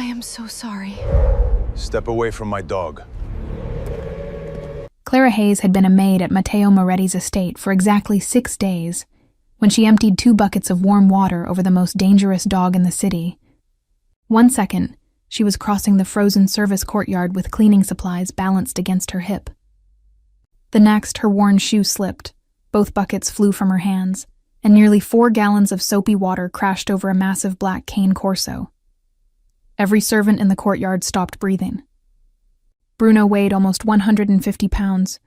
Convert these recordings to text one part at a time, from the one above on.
I am so sorry. Step away from my dog. Clara Hayes had been a maid at Matteo Moretti's estate for exactly 6 days when she emptied 2 buckets of warm water over the most dangerous dog in the city. 1 second, she was crossing the frozen service courtyard with cleaning supplies balanced against her hip. The next, her worn shoe slipped, both buckets flew from her hands, and nearly 4 gallons of soapy water crashed over a massive black cane corso. Every servant in the courtyard stopped breathing. Bruno weighed almost 150 pounds,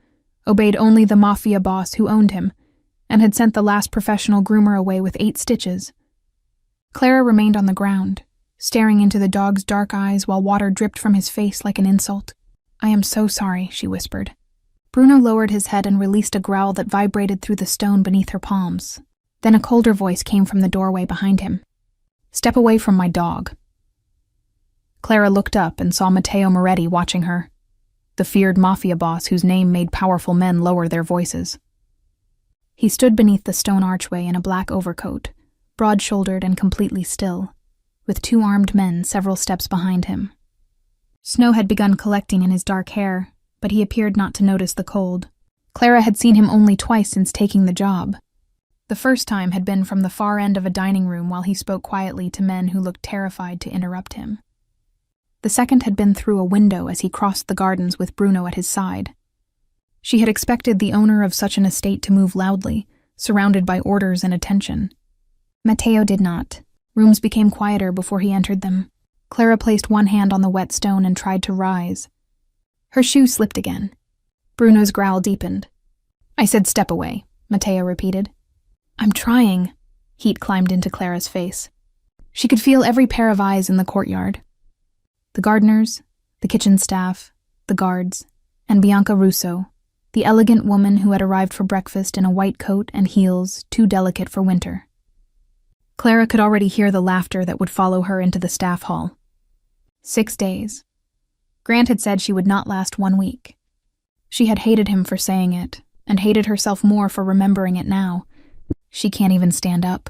obeyed only the Mafia boss who owned him, and had sent the last professional groomer away with 8 stitches. Clara remained on the ground, staring into the dog's dark eyes while water dripped from his face like an insult. "I am so sorry," she whispered. Bruno lowered his head and released a growl that vibrated through the stone beneath her palms. Then a colder voice came from the doorway behind him. "Step away from my dog." Clara looked up and saw Matteo Moretti watching her, the feared Mafia boss whose name made powerful men lower their voices. He stood beneath the stone archway in a black overcoat, broad-shouldered and completely still, with 2 armed men several steps behind him. Snow had begun collecting in his dark hair, but he appeared not to notice the cold. Clara had seen him only twice since taking the job. The first time had been from the far end of a dining room while he spoke quietly to men who looked terrified to interrupt him. The second had been through a window as he crossed the gardens with Bruno at his side. She had expected the owner of such an estate to move loudly, surrounded by orders and attention. Matteo did not. Rooms became quieter before he entered them. Clara placed one hand on the wet stone and tried to rise. Her shoe slipped again. Bruno's growl deepened. "I said step away," Matteo repeated. "I'm trying." Heat climbed into Clara's face. She could feel every pair of eyes in the courtyard. The gardeners, the kitchen staff, the guards, and Bianca Russo, the elegant woman who had arrived for breakfast in a white coat and heels too delicate for winter. Clara could already hear the laughter that would follow her into the staff hall. 6 days. Grant had said she would not last 1 week. She had hated him for saying it, and hated herself more for remembering it now. "She can't even stand up,"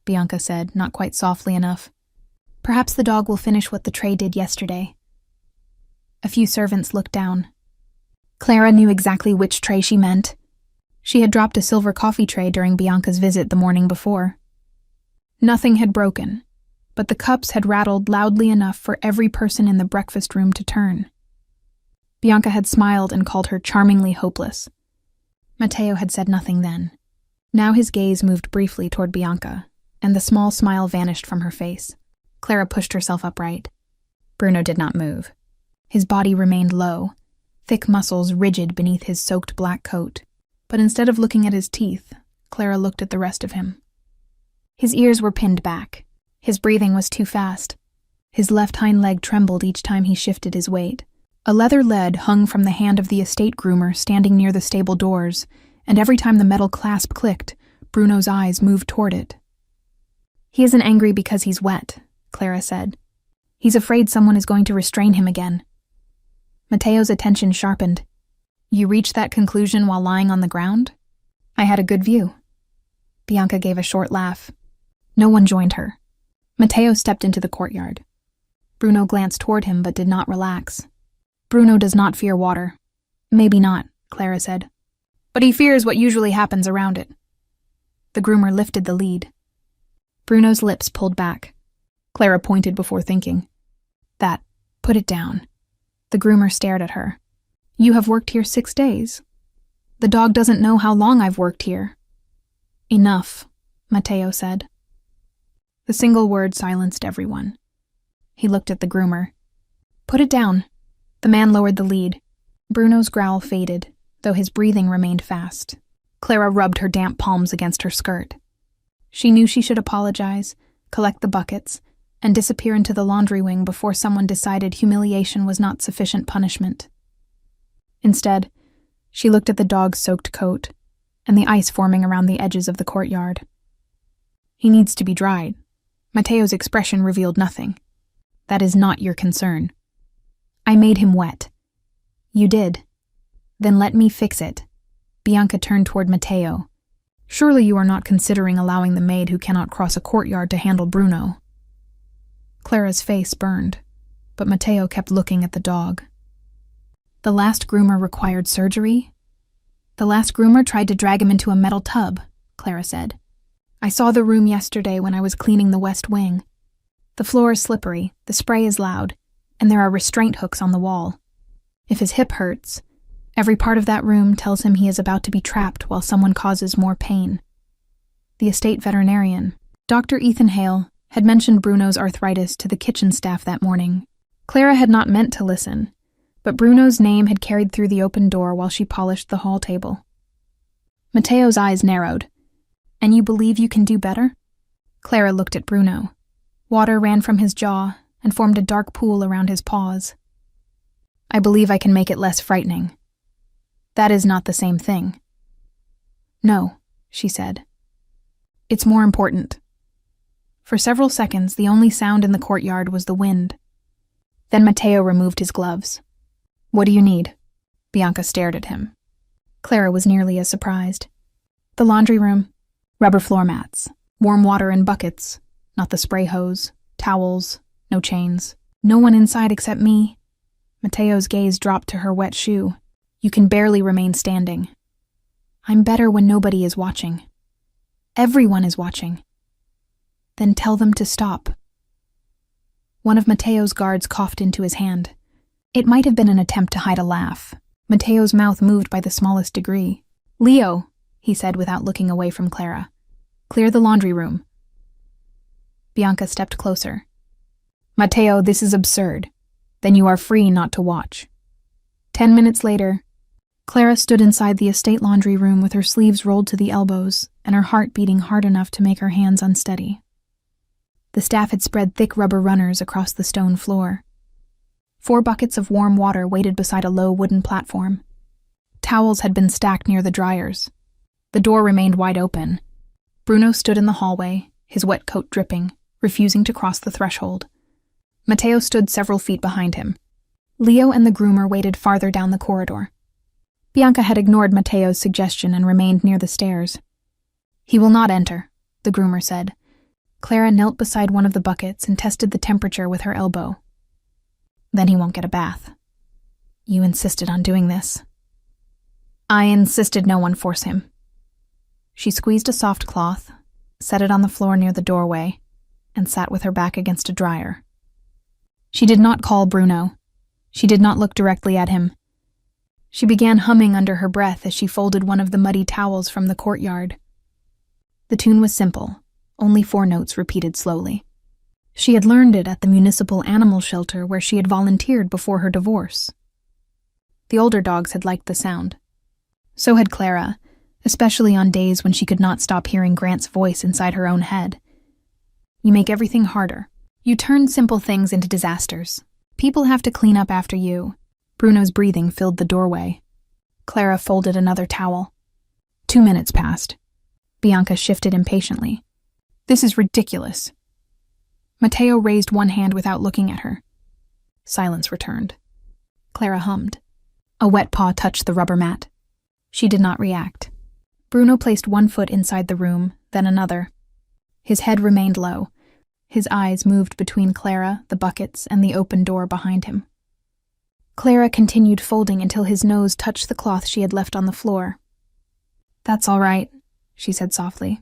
Bianca said, not quite softly enough. "Perhaps the dog will finish what the tray did yesterday." A few servants looked down. Clara knew exactly which tray she meant. She had dropped a silver coffee tray during Bianca's visit the morning before. Nothing had broken, but the cups had rattled loudly enough for every person in the breakfast room to turn. Bianca had smiled and called her charmingly hopeless. Matteo had said nothing then. Now his gaze moved briefly toward Bianca, and the small smile vanished from her face. Clara pushed herself upright. Bruno did not move. His body remained low, thick muscles rigid beneath his soaked black coat. But instead of looking at his teeth, Clara looked at the rest of him. His ears were pinned back. His breathing was too fast. His left hind leg trembled each time he shifted his weight. A leather lead hung from the hand of the estate groomer standing near the stable doors, and every time the metal clasp clicked, Bruno's eyes moved toward it. "He isn't angry because he's wet," Clara said. "He's afraid someone is going to restrain him again." Matteo's attention sharpened. "You reached that conclusion while lying on the ground?" "I had a good view." Bianca gave a short laugh. No one joined her. Matteo stepped into the courtyard. Bruno glanced toward him but did not relax. "Bruno does not fear water." "Maybe not," Clara said. "But he fears what usually happens around it." The groomer lifted the lead. Bruno's lips pulled back. Clara pointed before thinking. Put it down." The groomer stared at her. "You have worked here 6 days. The dog doesn't know how long I've worked here." "Enough," Matteo said. The single word silenced everyone. He looked at the groomer. "Put it down." The man lowered the lead. Bruno's growl faded, though his breathing remained fast. Clara rubbed her damp palms against her skirt. She knew she should apologize, collect the buckets, and disappear into the laundry wing before someone decided humiliation was not sufficient punishment. Instead, she looked at the dog's soaked coat and the ice forming around the edges of the courtyard. "He needs to be dried." Matteo's expression revealed nothing. "That is not your concern." "I made him wet." "You did. Then let me fix it." Bianca turned toward Matteo. "Surely you are not considering allowing the maid who cannot cross a courtyard to handle Bruno." Clara's face burned. but Mateo kept looking at the dog. The last groomer required surgery? The last groomer tried to drag him into a metal tub, Clara said. I saw the room yesterday when I was cleaning the west wing. The floor is slippery, the spray is loud, and there are restraint hooks on the wall. If his hip hurts, every part of that room tells him he is about to be trapped while someone causes more pain. The estate veterinarian, Dr. Ethan Hale, had mentioned Bruno's arthritis to the kitchen staff that morning. Clara had not meant to listen, but Bruno's name had carried through the open door while she polished the hall table. Mateo's eyes narrowed. And you believe you can do better? Clara looked at Bruno. Water ran from his jaw and formed a dark pool around his paws. I believe I can make it less frightening. That is not the same thing. No, she said. It's more important. For several seconds, the only sound in the courtyard was the wind. Then Mateo removed his gloves. What do you need? Bianca stared at him. Clara was nearly as surprised. The laundry room. Rubber floor mats. Warm water in buckets. Not the spray hose. Towels. No chains. No one inside except me. Mateo's gaze dropped to her wet shoe. You can barely remain standing. I'm better when nobody is watching. Everyone is watching. Then tell them to stop. One of Mateo's guards coughed into his hand. It might have been an attempt to hide a laugh. Mateo's mouth moved by the smallest degree. Leo, he said without looking away from Clara. Clear the laundry room. Bianca stepped closer. Mateo, this is absurd. Then you are free not to watch. 10 minutes later, Clara stood inside the estate laundry room with her sleeves rolled to the elbows and her heart beating hard enough to make her hands unsteady. The staff had spread thick rubber runners across the stone floor. 4 buckets of warm water waited beside a low wooden platform. Towels had been stacked near the dryers. The door remained wide open. Bruno stood in the hallway, his wet coat dripping, refusing to cross the threshold. Mateo stood several feet behind him. Leo and the groomer waited farther down the corridor. Bianca had ignored Mateo's suggestion and remained near the stairs. He will not enter, the groomer said. Clara knelt beside one of the buckets and tested the temperature with her elbow. Then he won't get a bath. You insisted on doing this. I insisted no one force him. She squeezed a soft cloth, set it on the floor near the doorway, and sat with her back against a dryer. She did not call Bruno. She did not look directly at him. She began humming under her breath as she folded one of the muddy towels from the courtyard. The tune was simple, only 4 notes repeated slowly. She had learned it at the municipal animal shelter where she had volunteered before her divorce. The older dogs had liked the sound. So had Clara, especially on days when she could not stop hearing Grant's voice inside her own head. You make everything harder. You turn simple things into disasters. People have to clean up after you. Bruno's breathing filled the doorway. Clara folded another towel. 2 minutes passed. Bianca shifted impatiently. This is ridiculous. Mateo raised one hand without looking at her. Silence returned. Clara hummed. A wet paw touched the rubber mat. She did not react. Bruno placed one foot inside the room, then another. His head remained low. His eyes moved between Clara, the buckets, and the open door behind him. Clara continued folding until his nose touched the cloth she had left on the floor. That's all right, she said softly.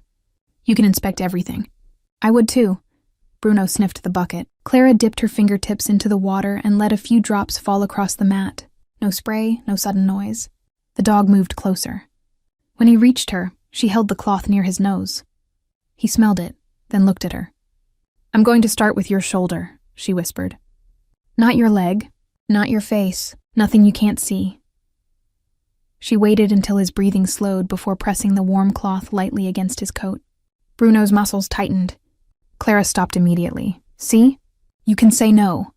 You can inspect everything. I would too. Bruno sniffed the bucket. Clara dipped her fingertips into the water and let a few drops fall across the mat. No spray, no sudden noise. The dog moved closer. When he reached her, she held the cloth near his nose. He smelled it, then looked at her. I'm going to start with your shoulder, she whispered. Not your leg, not your face, nothing you can't see. She waited until his breathing slowed before pressing the warm cloth lightly against his coat. Bruno's muscles tightened. Clara stopped immediately. See? You can say no.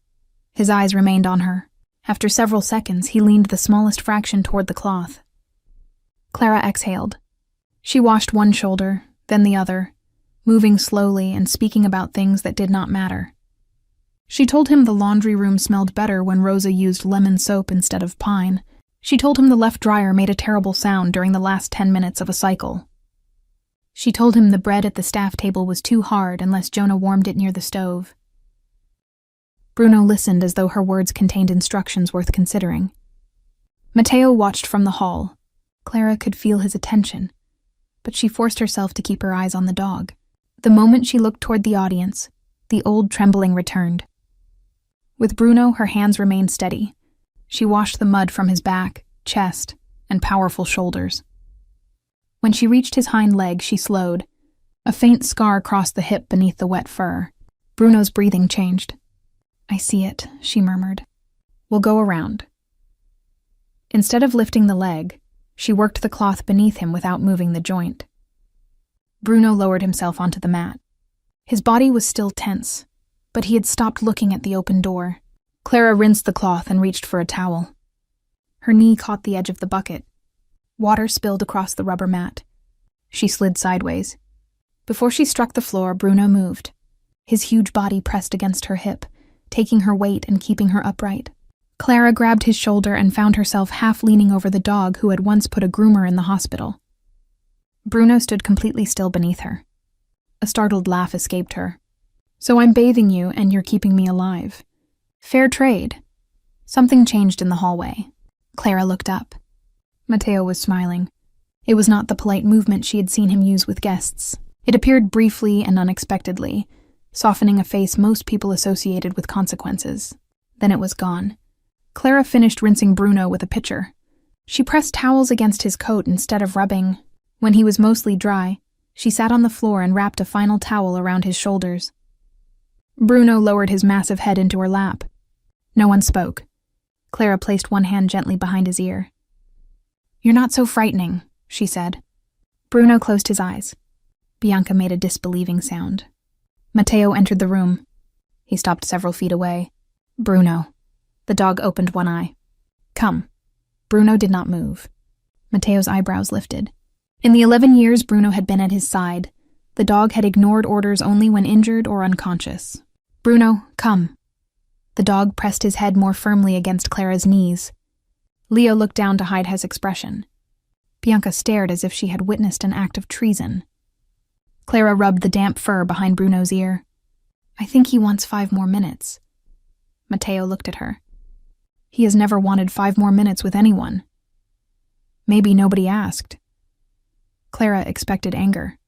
His eyes remained on her. After several seconds, he leaned the smallest fraction toward the cloth. Clara exhaled. She washed one shoulder, then the other, moving slowly and speaking about things that did not matter. She told him the laundry room smelled better when Rosa used lemon soap instead of pine. She told him the left dryer made a terrible sound during the last 10 minutes of a cycle. She told him the bread at the staff table was too hard unless Jonah warmed it near the stove. Bruno listened as though her words contained instructions worth considering. Matteo watched from the hall. Clara could feel his attention, but she forced herself to keep her eyes on the dog. The moment she looked toward the audience, the old trembling returned. With Bruno, her hands remained steady. She washed the mud from his back, chest, and powerful shoulders. When she reached his hind leg, she slowed. A faint scar crossed the hip beneath the wet fur. Bruno's breathing changed. "I see it," she murmured. "We'll go around." Instead of lifting the leg, she worked the cloth beneath him without moving the joint. Bruno lowered himself onto the mat. His body was still tense, but he had stopped looking at the open door. Clara rinsed the cloth and reached for a towel. Her knee caught the edge of the bucket. Water spilled across the rubber mat. She slid sideways. Before she struck the floor, Bruno moved. His huge body pressed against her hip, taking her weight and keeping her upright. Clara grabbed his shoulder and found herself half leaning over the dog who had once put a groomer in the hospital. Bruno stood completely still beneath her. A startled laugh escaped her. "So I'm bathing you and you're keeping me alive. Fair trade." Something changed in the hallway. Clara looked up. Matteo was smiling. It was not the polite movement she had seen him use with guests. It appeared briefly and unexpectedly, softening a face most people associated with consequences. Then it was gone. Clara finished rinsing Bruno with a pitcher. She pressed towels against his coat instead of rubbing. When he was mostly dry, she sat on the floor and wrapped a final towel around his shoulders. Bruno lowered his massive head into her lap. No one spoke. Clara placed one hand gently behind his ear. "You're not so frightening," she said. Bruno closed his eyes. Bianca made a disbelieving sound. Matteo entered the room. He stopped several feet away. "Bruno." The dog opened one eye. "Come." Bruno did not move. Matteo's eyebrows lifted. In the 11 years Bruno had been at his side, the dog had ignored orders only when injured or unconscious. "Bruno, come." The dog pressed his head more firmly against Clara's knees. Leo looked down to hide his expression. Bianca stared as if she had witnessed an act of treason. Clara rubbed the damp fur behind Bruno's ear. "I think he wants 5 more minutes." Matteo looked at her. "He has never wanted 5 more minutes with anyone." "Maybe nobody asked." Clara expected anger.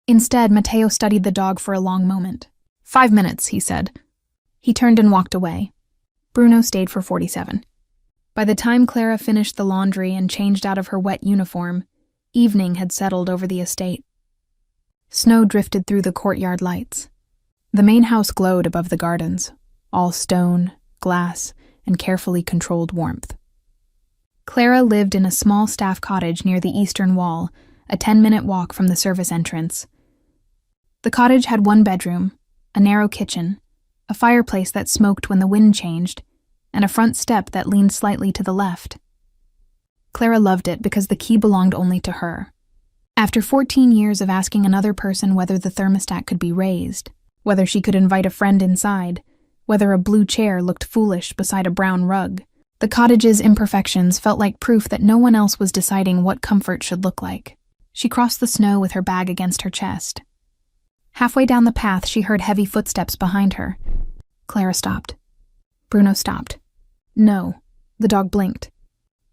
Instead, Matteo studied the dog for a long moment. 5 minutes, he said. He turned and walked away. Bruno stayed for 47. By the time Clara finished the laundry and changed out of her wet uniform, evening had settled over the estate. Snow drifted through the courtyard lights. The main house glowed above the gardens, all stone, glass, and carefully controlled warmth. Clara lived in a small staff cottage near the eastern wall, a 10-minute walk from the service entrance. The cottage had 1 bedroom, a narrow kitchen, a fireplace that smoked when the wind changed, and a front step that leaned slightly to the left. Clara loved it because the key belonged only to her. After 14 years of asking another person whether the thermostat could be raised, whether she could invite a friend inside, whether a blue chair looked foolish beside a brown rug, the cottage's imperfections felt like proof that no one else was deciding what comfort should look like. She crossed the snow with her bag against her chest. Halfway down the path, she heard heavy footsteps behind her. Clara stopped. Bruno stopped. "No." The dog blinked.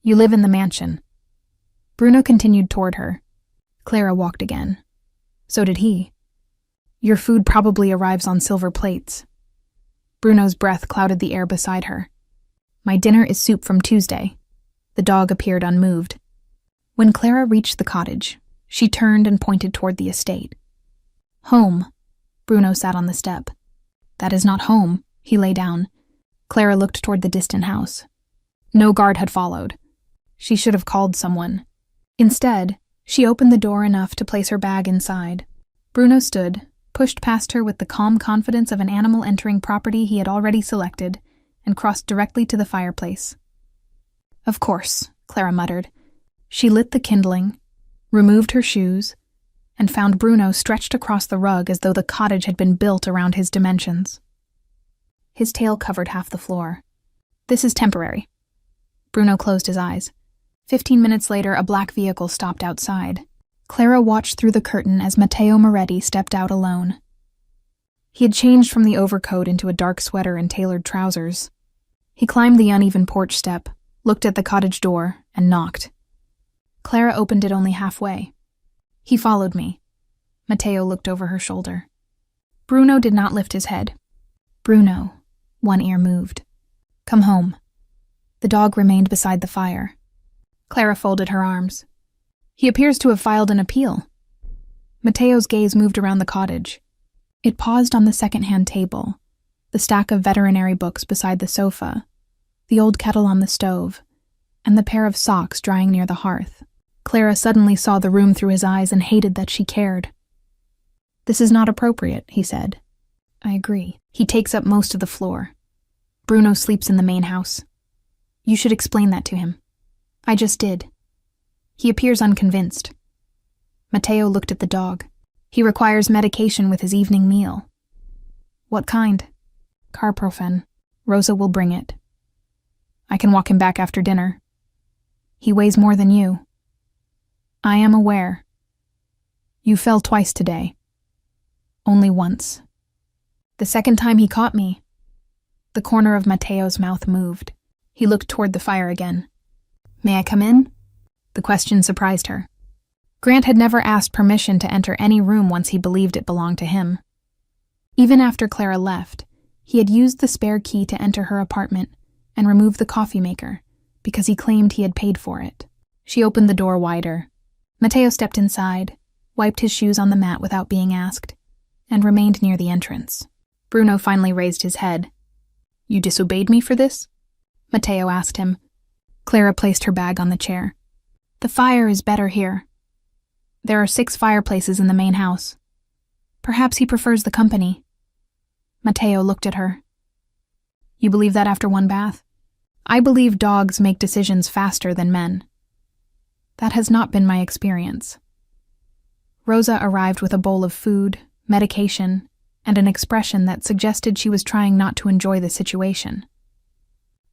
"You live in the mansion." Bruno continued toward her. Clara walked again. So did he. "Your food probably arrives on silver plates." Bruno's breath clouded the air beside her. "My dinner is soup from Tuesday." The dog appeared unmoved. When Clara reached the cottage, she turned and pointed toward the estate. "Home." Bruno sat on the step. "That is not home." He lay down. Clara looked toward the distant house. No guard had followed. She should have called someone. Instead, she opened the door enough to place her bag inside. Bruno stood, pushed past her with the calm confidence of an animal entering property he had already selected, and crossed directly to the fireplace. "Of course," Clara muttered. She lit the kindling, removed her shoes, and found Bruno stretched across the rug as though the cottage had been built around his dimensions. His tail covered half the floor. "This is temporary." Bruno closed his eyes. 15 minutes later, a black vehicle stopped outside. Clara watched through the curtain as Matteo Moretti stepped out alone. He had changed from the overcoat into a dark sweater and tailored trousers. He climbed the uneven porch step, looked at the cottage door, and knocked. Clara opened it only halfway. He followed me. Matteo looked over her shoulder. Bruno did not lift his head. Bruno, one ear moved. Come home. The dog remained beside the fire. Clara folded her arms. He appears to have filed an appeal. Matteo's gaze moved around the cottage. It paused on the second-hand table, the stack of veterinary books beside the sofa, the old kettle on the stove, and the pair of socks drying near the hearth. Clara suddenly saw the room through his eyes and hated that she cared. This is not appropriate, he said. I agree. He takes up most of the floor. Bruno sleeps in the main house. You should explain that to him. I just did. He appears unconvinced. Matteo looked at the dog. He requires medication with his evening meal. What kind? Carprofen. Rosa will bring it. I can walk him back after dinner. He weighs more than you. I am aware. You fell twice today. Only once. The second time he caught me. The corner of Matteo's mouth moved. He looked toward the fire again. May I come in? The question surprised her. Grant had never asked permission to enter any room once he believed it belonged to him. Even after Clara left, he had used the spare key to enter her apartment and remove the coffee maker, because he claimed he had paid for it. She opened the door wider. Matteo stepped inside, wiped his shoes on the mat without being asked, and remained near the entrance. Bruno finally raised his head. You disobeyed me for this? Matteo asked him. Clara placed her bag on the chair. The fire is better here. There are 6 fireplaces in the main house. Perhaps he prefers the company. Matteo looked at her. You believe that after one bath? I believe dogs make decisions faster than men. That has not been my experience. Rosa arrived with a bowl of food, medication, and an expression that suggested she was trying not to enjoy the situation.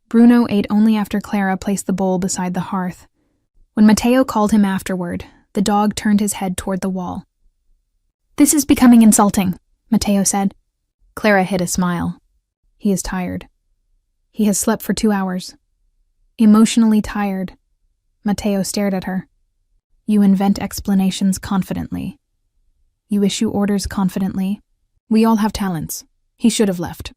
Bruno ate only after Clara placed the bowl beside the hearth. When Matteo called him afterward, the dog turned his head toward the wall. This is becoming insulting, Matteo said. Clara hid a smile. He is tired. He has slept for 2 hours. Emotionally tired. Matteo stared at her. You invent explanations confidently. You issue orders confidently. We all have talents. He should have left.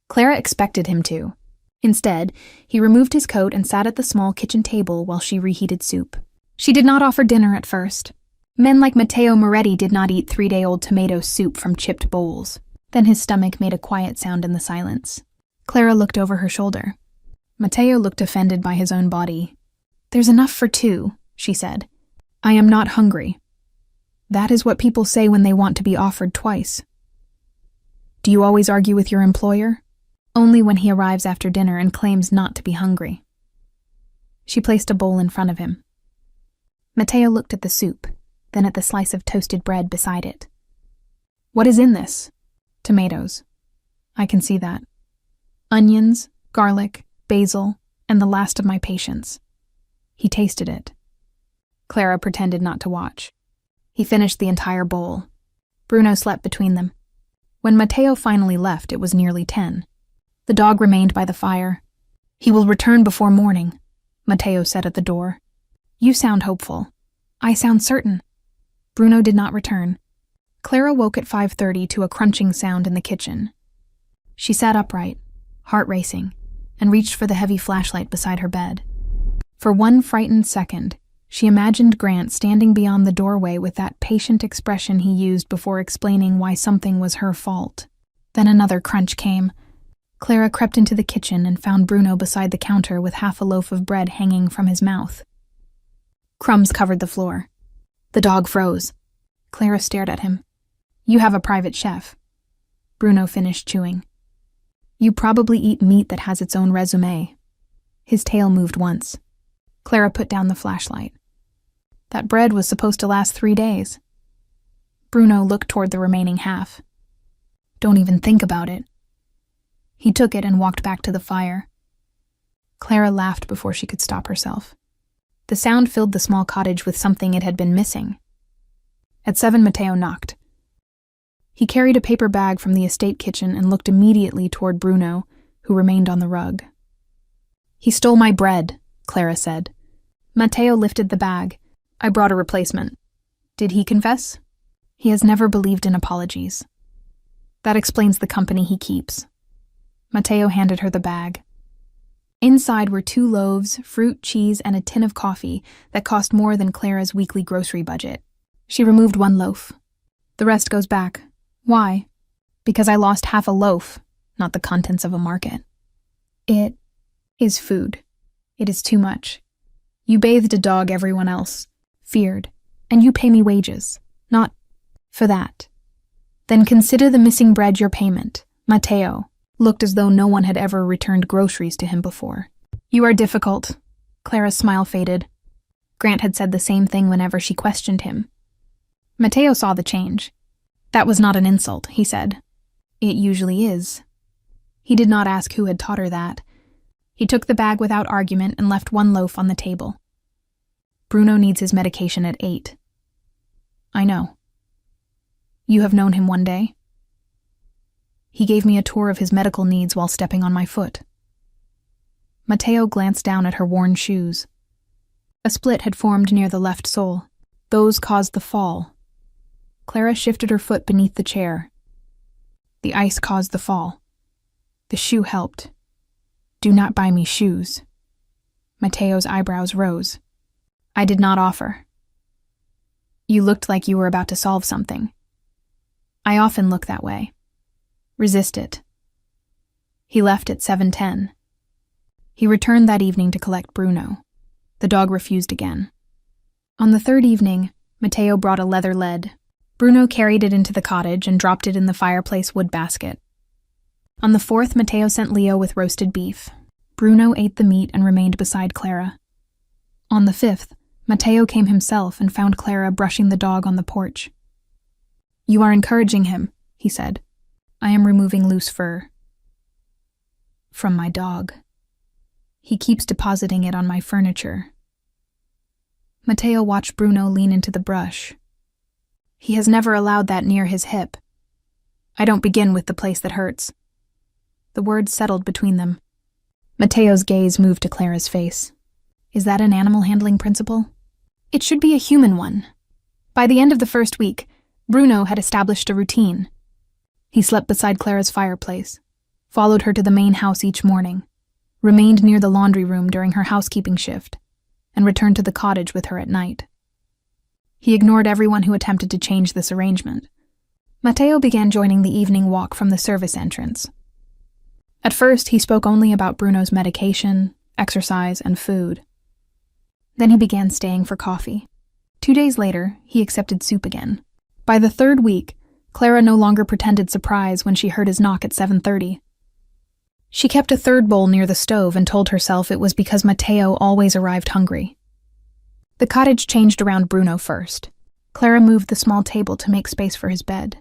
Clara expected him to. Instead, he removed his coat and sat at the small kitchen table while she reheated soup. She did not offer dinner at first. Men like Matteo Moretti did not eat 3-day-old tomato soup from chipped bowls. Then his stomach made a quiet sound in the silence. Clara looked over her shoulder. Matteo looked offended by his own body. There's enough for 2, she said. I am not hungry. That is what people say when they want to be offered twice. Do you always argue with your employer? Only when he arrives after dinner and claims not to be hungry. She placed a bowl in front of him. Matteo looked at the soup, then at the slice of toasted bread beside it. What is in this? Tomatoes. I can see that. Onions, garlic, basil, and the last of my patience. He tasted it. Clara pretended not to watch. He finished the entire bowl. Bruno slept between them. When Matteo finally left, it was nearly 10. The dog remained by the fire. He will return before morning, Matteo said at the door. You sound hopeful. I sound certain. Bruno did not return. Clara woke at 5:30 to a crunching sound in the kitchen. She sat upright, heart racing, and reached for the heavy flashlight beside her bed. For one frightened second, she imagined Grant standing beyond the doorway with that patient expression he used before explaining why something was her fault. Then another crunch came. Clara crept into the kitchen and found Bruno beside the counter with half a loaf of bread hanging from his mouth. Crumbs covered the floor. The dog froze. Clara stared at him. You have a private chef. Bruno finished chewing. You probably eat meat that has its own resume. His tail moved once. Clara put down the flashlight. That bread was supposed to last 3 days. Bruno looked toward the remaining half. Don't even think about it. He took it and walked back to the fire. Clara laughed before she could stop herself. The sound filled the small cottage with something it had been missing. At 7, Matteo knocked. He carried a paper bag from the estate kitchen and looked immediately toward Bruno, who remained on the rug. "He stole my bread," Clara said. Matteo lifted the bag. "I brought a replacement." "Did he confess?" "He has never believed in apologies." "That explains the company he keeps." Matteo handed her the bag. Inside were 2 loaves, fruit, cheese, and a tin of coffee that cost more than Clara's weekly grocery budget. She removed 1 loaf. "The rest goes back." "Why?" "Because I lost half a loaf, not the contents of a market." "It is food. It is too much. You bathed a dog everyone else feared, and you pay me wages, not for that." "Then consider the missing bread your payment." Matteo looked as though no one had ever returned groceries to him before. "You are difficult." Clara's smile faded. Grant had said the same thing whenever she questioned him. Matteo saw the change. "That was not an insult," he said. "It usually is." He did not ask who had taught her that. He took the bag without argument and left 1 loaf on the table. "Bruno needs his medication at 8. "I know." "You have known him 1 day?" "He gave me a tour of his medical needs while stepping on my foot." Matteo glanced down at her worn shoes. A split had formed near the left sole. Those caused the fall. Clara shifted her foot beneath the chair. "The ice caused the fall. The shoe helped. Do not buy me shoes." Matteo's eyebrows rose. "I did not offer." "You looked like you were about to solve something." "I often look that way. Resist it." He left at 7:10. He returned that evening to collect Bruno. The dog refused again. On the 3rd evening, Matteo brought a leather lead. Bruno carried it into the cottage and dropped it in the fireplace wood basket. On the 4th, Matteo sent Leo with roasted beef. Bruno ate the meat and remained beside Clara. On the 5th, Matteo came himself and found Clara brushing the dog on the porch. "You are encouraging him," he said. "I am removing loose fur from my dog. He keeps depositing it on my furniture." Matteo watched Bruno lean into the brush. "He has never allowed that near his hip. I don't begin with the place that hurts." The words settled between them. Matteo's gaze moved to Clara's face. "Is that an animal handling principle?" "It should be a human one." By the end of the 1st week, Bruno had established a routine. He slept beside Clara's fireplace, followed her to the main house each morning, remained near the laundry room during her housekeeping shift, and returned to the cottage with her at night. He ignored everyone who attempted to change this arrangement. Matteo began joining the evening walk from the service entrance. At first, he spoke only about Bruno's medication, exercise, and food. Then he began staying for coffee. 2 days later, he accepted soup again. By the 3rd week, Clara no longer pretended surprise when she heard his knock at 7:30. She kept a 3rd bowl near the stove and told herself it was because Matteo always arrived hungry. The cottage changed around Bruno first. Clara moved the small table to make space for his bed.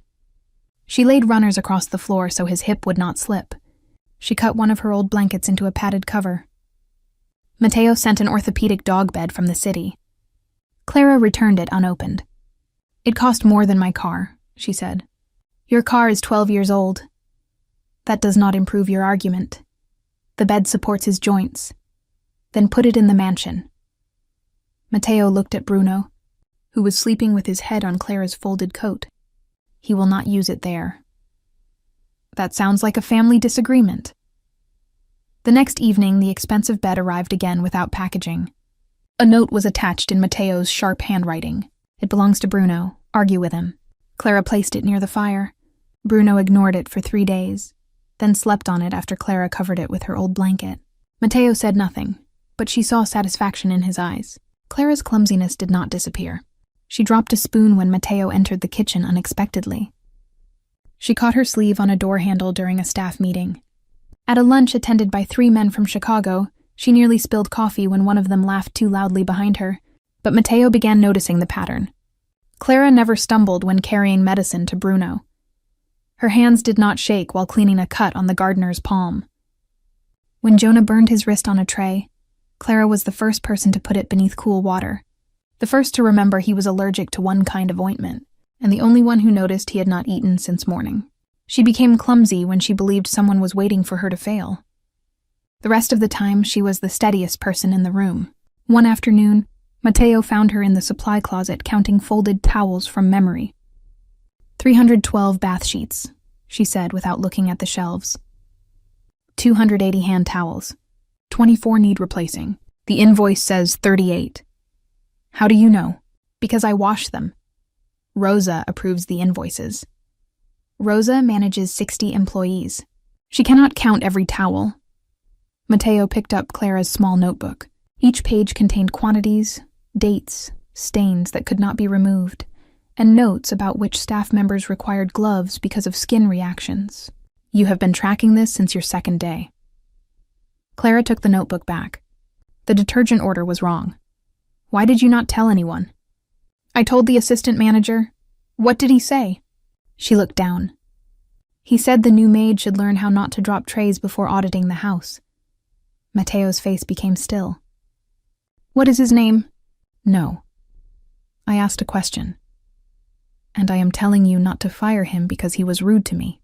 She laid runners across the floor so his hip would not slip. She cut one of her old blankets into a padded cover. Matteo sent an orthopedic dog bed from the city. Clara returned it unopened. "It cost more than my car," she said. "Your car is 12 years old. That does not improve your argument. The bed supports his joints. Then put it in the mansion." Matteo looked at Bruno, who was sleeping with his head on Clara's folded coat. "He will not use it there." "That sounds like a family disagreement." The next evening, the expensive bed arrived again without packaging. A note was attached in Matteo's sharp handwriting. "It belongs to Bruno. Argue with him." Clara placed it near the fire. Bruno ignored it for 3 days, then slept on it after Clara covered it with her old blanket. Matteo said nothing, but she saw satisfaction in his eyes. Clara's clumsiness did not disappear. She dropped a spoon when Matteo entered the kitchen unexpectedly. She caught her sleeve on a door handle during a staff meeting. At a lunch attended by 3 men from Chicago, she nearly spilled coffee when one of them laughed too loudly behind her, but Matteo began noticing the pattern. Clara never stumbled when carrying medicine to Bruno. Her hands did not shake while cleaning a cut on the gardener's palm. When Jonah burned his wrist on a tray, Clara was the first person to put it beneath cool water, the first to remember he was allergic to one kind of ointment. and the only one who noticed he had not eaten since morning. She became clumsy when she believed someone was waiting for her to fail. The rest of the time, she was the steadiest person in the room. One afternoon, Mateo found her in the supply closet counting folded towels from memory. 312 bath sheets, she said without looking at the shelves. 280 hand towels. 24 need replacing. The invoice says 38. How do you know? Because I wash them. Rosa approves the invoices. Rosa manages 60 employees. She cannot count every towel. Mateo picked up Clara's small notebook. Each page contained quantities, dates, stains that could not be removed, and notes about which staff members required gloves because of skin reactions. You have been tracking this since your second day. Clara took the notebook back. The detergent order was wrong. Why did you not tell anyone? I told the assistant manager. What did he say? She looked down. He said the new maid should learn how not to drop trays before auditing the house. Mateo's face became still. What is his name? No. I asked a question. And I am telling you not to fire him because he was rude to me.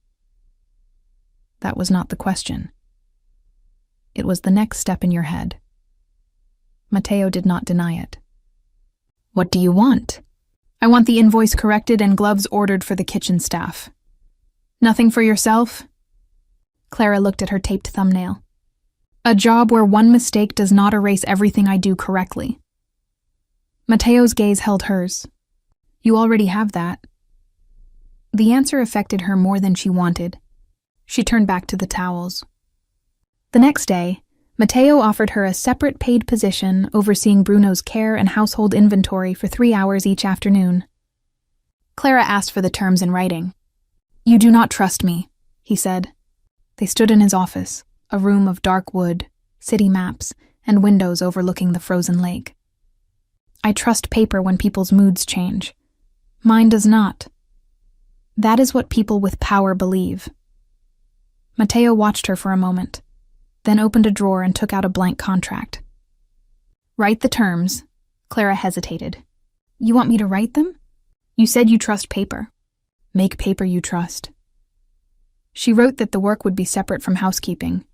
That was not the question. It was the next step in your head. Mateo did not deny it. What do you want? I want the invoice corrected and gloves ordered for the kitchen staff. Nothing for yourself? Clara looked at her taped thumbnail. A job where one mistake does not erase everything I do correctly. Mateo's gaze held hers. You already have that. The answer affected her more than she wanted. She turned back to the towels. The next day, Mateo offered her a separate paid position overseeing Bruno's care and household inventory for 3 hours each afternoon. Clara asked for the terms in writing. You do not trust me, he said. They stood in his office, a room of dark wood, city maps, and windows overlooking the frozen lake. I trust paper when people's moods change. Mine does not. That is what people with power believe. Mateo watched her for a moment, then opened a drawer and took out a blank contract. Write the terms. Clara hesitated. You want me to write them? You said you trust paper. Make paper you trust. She wrote that the work would be separate from housekeeping,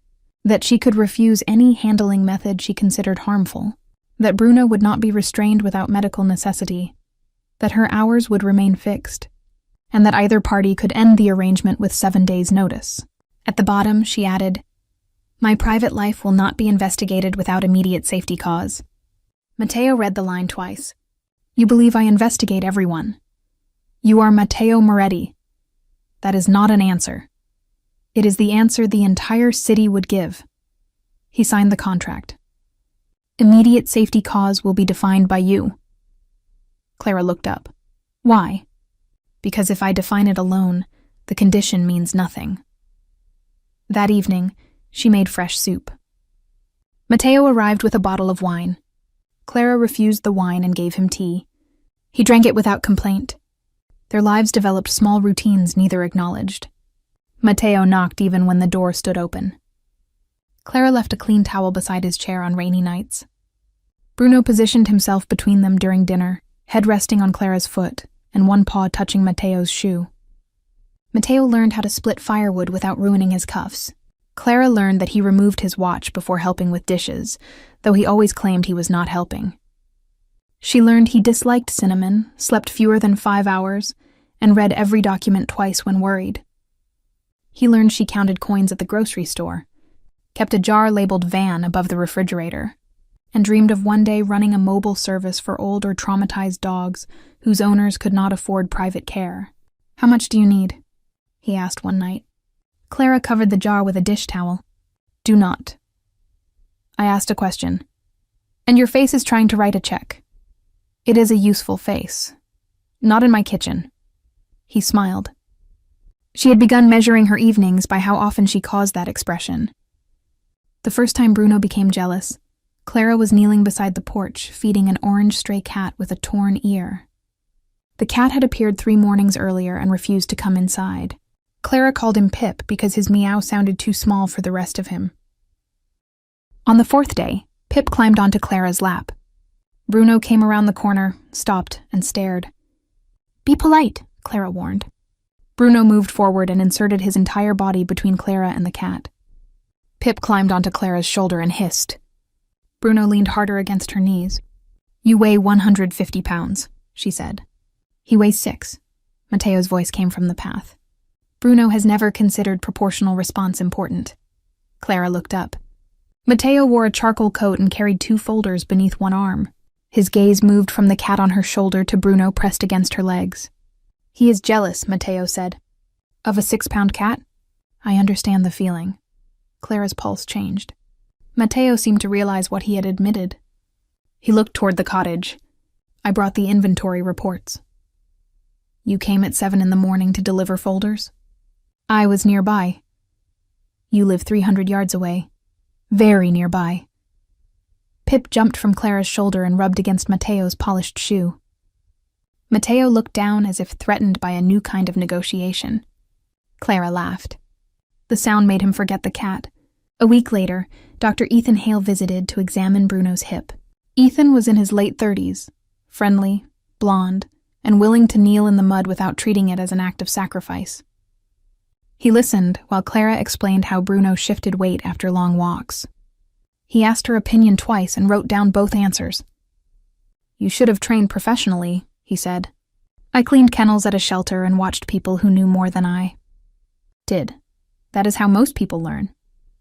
that she could refuse any handling method she considered harmful, that Bruno would not be restrained without medical necessity, that her hours would remain fixed, and that either party could end the arrangement with 7 days' notice. At the bottom, she added, My private life will not be investigated without immediate safety cause. Mateo read the line twice. You believe I investigate everyone. You are Matteo Moretti. That is not an answer. It is the answer the entire city would give. He signed the contract. Immediate safety cause will be defined by you. Clara looked up. Why? Because if I define it alone, the condition means nothing. That evening, she made fresh soup. Mateo arrived with a bottle of wine. Clara refused the wine and gave him tea. He drank it without complaint. Their lives developed small routines neither acknowledged. Mateo knocked even when the door stood open. Clara left a clean towel beside his chair on rainy nights. Bruno positioned himself between them during dinner, head resting on Clara's foot and one paw touching Mateo's shoe. Mateo learned how to split firewood without ruining his cuffs. Clara learned that he removed his watch before helping with dishes, though he always claimed he was not helping. She learned he disliked cinnamon, slept fewer than 5 hours, and read every document twice when worried. He learned she counted coins at the grocery store, kept a jar labeled van above the refrigerator, and dreamed of one day running a mobile service for old or traumatized dogs whose owners could not afford private care. How much do you need? He asked one night. Clara covered the jar with a dish towel. Do not. I asked a question. And your face is trying to write a check. It is a useful face. Not in my kitchen. He smiled. She had begun measuring her evenings by how often she caused that expression. The first time Bruno became jealous, Clara was kneeling beside the porch, feeding an orange stray cat with a torn ear. The cat had appeared 3 mornings earlier and refused to come inside. Clara called him Pip because his meow sounded too small for the rest of him. On the 4th day, Pip climbed onto Clara's lap. Bruno came around the corner, stopped, and stared. Be polite, Clara warned. Bruno moved forward and inserted his entire body between Clara and the cat. Pip climbed onto Clara's shoulder and hissed. Bruno leaned harder against her knees. "You weigh 150 pounds, she said. "He weighs 6. Mateo's voice came from the path. Bruno has never considered proportional response important. Clara looked up. Mateo wore a charcoal coat and carried 2 folders beneath one arm. His gaze moved from the cat on her shoulder to Bruno pressed against her legs. "He is jealous," Mateo said. "Of a 6-pound cat? I understand the feeling." Clara's pulse changed. Mateo seemed to realize what he had admitted. He looked toward the cottage. "I brought the inventory reports." "You came at 7 in the morning to deliver folders?" "I was nearby." "You live 300 yards away." "Very nearby." Pip jumped from Clara's shoulder and rubbed against Mateo's polished shoe. Mateo looked down as if threatened by a new kind of negotiation. Clara laughed. The sound made him forget the cat. A week later, Dr. Ethan Hale visited to examine Bruno's hip. Ethan was in his late 30s, friendly, blonde, and willing to kneel in the mud without treating it as an act of sacrifice. He listened while Clara explained how Bruno shifted weight after long walks. He asked her opinion twice and wrote down both answers. "You should have trained professionally," he said. "I cleaned kennels at a shelter and watched people who knew more than I did. That is how most people learn.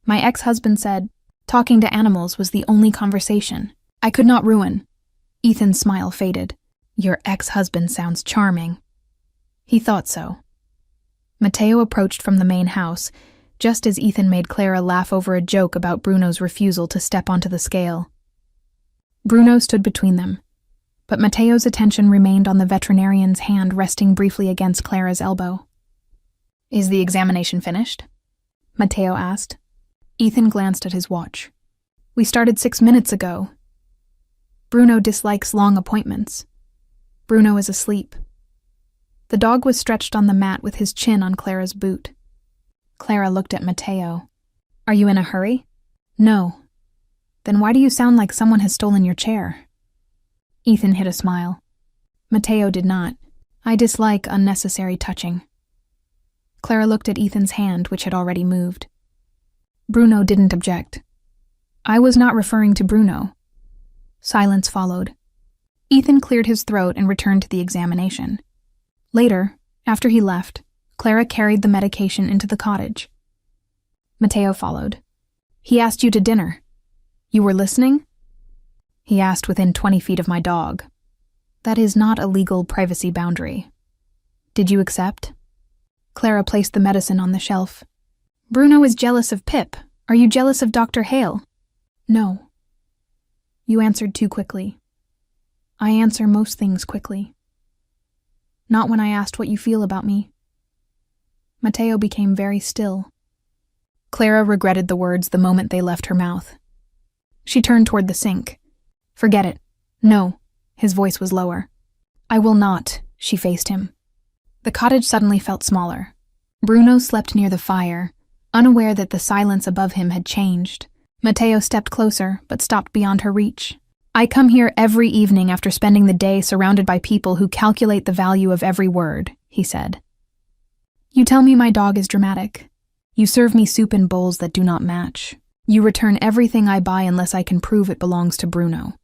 My ex-husband said, talking to animals was the only conversation I could not ruin." Ethan's smile faded. "Your ex-husband sounds charming." He thought so. Mateo approached from the main house, just as Ethan made Clara laugh over a joke about Bruno's refusal to step onto the scale. Bruno stood between them, but Mateo's attention remained on the veterinarian's hand resting briefly against Clara's elbow. "Is the examination finished?" Mateo asked. Ethan glanced at his watch. "We started 6 minutes ago." Bruno dislikes long appointments. Bruno is asleep. The dog was stretched on the mat with his chin on Clara's boot. Clara looked at Mateo. "Are you in a hurry?" "No." "Then why do you sound like someone has stolen your chair?" Ethan hid a smile. Mateo did not. "I dislike unnecessary touching." Clara looked at Ethan's hand, which had already moved. Bruno didn't object. "I was not referring to Bruno." Silence followed. Ethan cleared his throat and returned to the examination. Later, after he left, Clara carried the medication into the cottage. Mateo followed. "He asked you to dinner. You were listening?" "He asked within 20 feet of my dog. That is not a legal privacy boundary." "Did you accept?" Clara placed the medicine on the shelf. "Bruno is jealous of Pip. Are you jealous of Dr. Hale?" "No." "You answered too quickly." "I answer most things quickly." "Not when I asked what you feel about me." Mateo became very still. Clara regretted the words the moment they left her mouth. She turned toward the sink. "Forget it." "No." His voice was lower. "I will not." She faced him. The cottage suddenly felt smaller. Bruno slept near the fire, unaware that the silence above him had changed. Mateo stepped closer, but stopped beyond her reach. "I come here every evening after spending the day surrounded by people who calculate the value of every word," he said. "You tell me my dog is dramatic. You serve me soup in bowls that do not match. You return everything I buy unless I can prove it belongs to Bruno.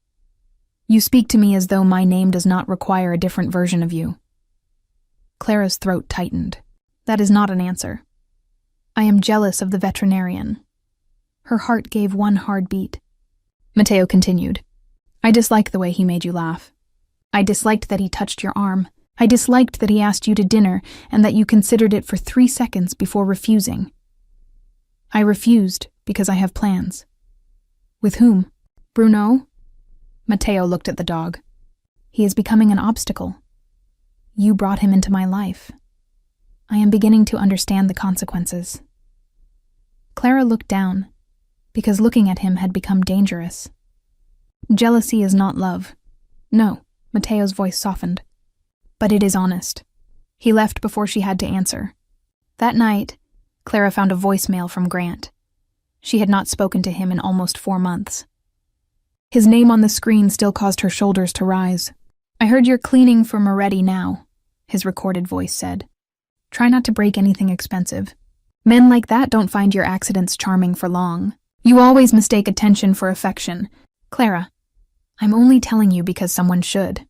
You speak to me as though my name does not require a different version of you." Clara's throat tightened. "That is not an answer. I am jealous of the veterinarian." Her heart gave one hard beat. Mateo continued. "I disliked the way he made you laugh. I disliked that he touched your arm. I disliked that he asked you to dinner and that you considered it for 3 seconds before refusing. I refused because I have plans." "With whom?" "Bruno?" Mateo looked at the dog. "He is becoming an obstacle. You brought him into my life. I am beginning to understand the consequences." Clara looked down, because looking at him had become dangerous. "Jealousy is not love." "No," Mateo's voice softened. "But it is honest." He left before she had to answer. That night, Clara found a voicemail from Grant. She had not spoken to him in almost 4 months. His name on the screen still caused her shoulders to rise. "I heard you're cleaning for Moretti now. his recorded voice said. Try not to break anything expensive. Men like that don't find your accidents charming for long. You always mistake attention for affection. Clara, I'm only telling you because someone should.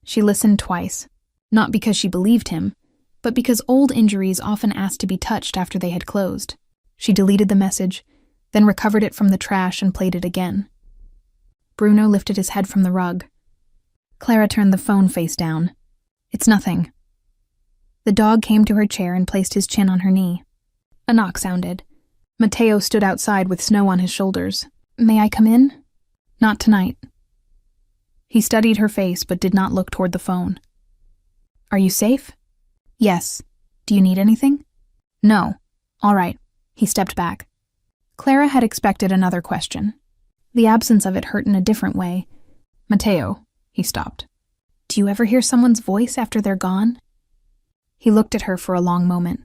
She listened twice, not because she believed him, but because old injuries often asked to be touched after they had closed. She deleted the message, then recovered it from the trash and played it again. Bruno lifted his head from the rug. Clara turned the phone face down. It's nothing. The dog came to her chair and placed his chin on her knee. A knock sounded. Matteo stood outside with snow on his shoulders. May I come in? Not tonight. He studied her face but did not look toward the phone. Are you safe? Yes. Do you need anything? No. All right. He stepped back. Clara had expected another question. The absence of it hurt in a different way. Matteo, he stopped. Do you ever hear someone's voice after they're gone? He looked at her for a long moment.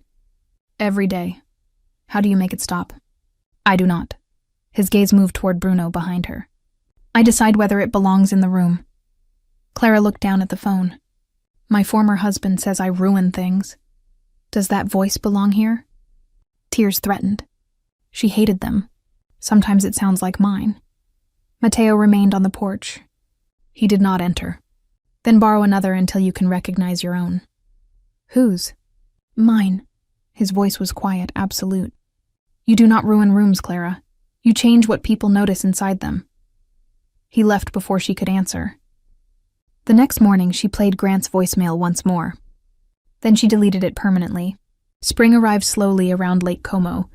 Every day. How do you make it stop? I do not. His gaze moved toward Bruno behind her. I decide whether it belongs in the room. Clara looked down at the phone. My former husband says I ruin things. Does that voice belong here? Tears threatened. She hated them. Sometimes it sounds like mine. Matteo remained on the porch. He did not enter. Then borrow another until you can recognize your own. Whose? Mine. His voice was quiet, absolute. You do not ruin rooms, Clara. You change what people notice inside them. He left before she could answer. The next morning, she played Grant's voicemail once more. Then she deleted it permanently. Spring arrived slowly around Lake Como.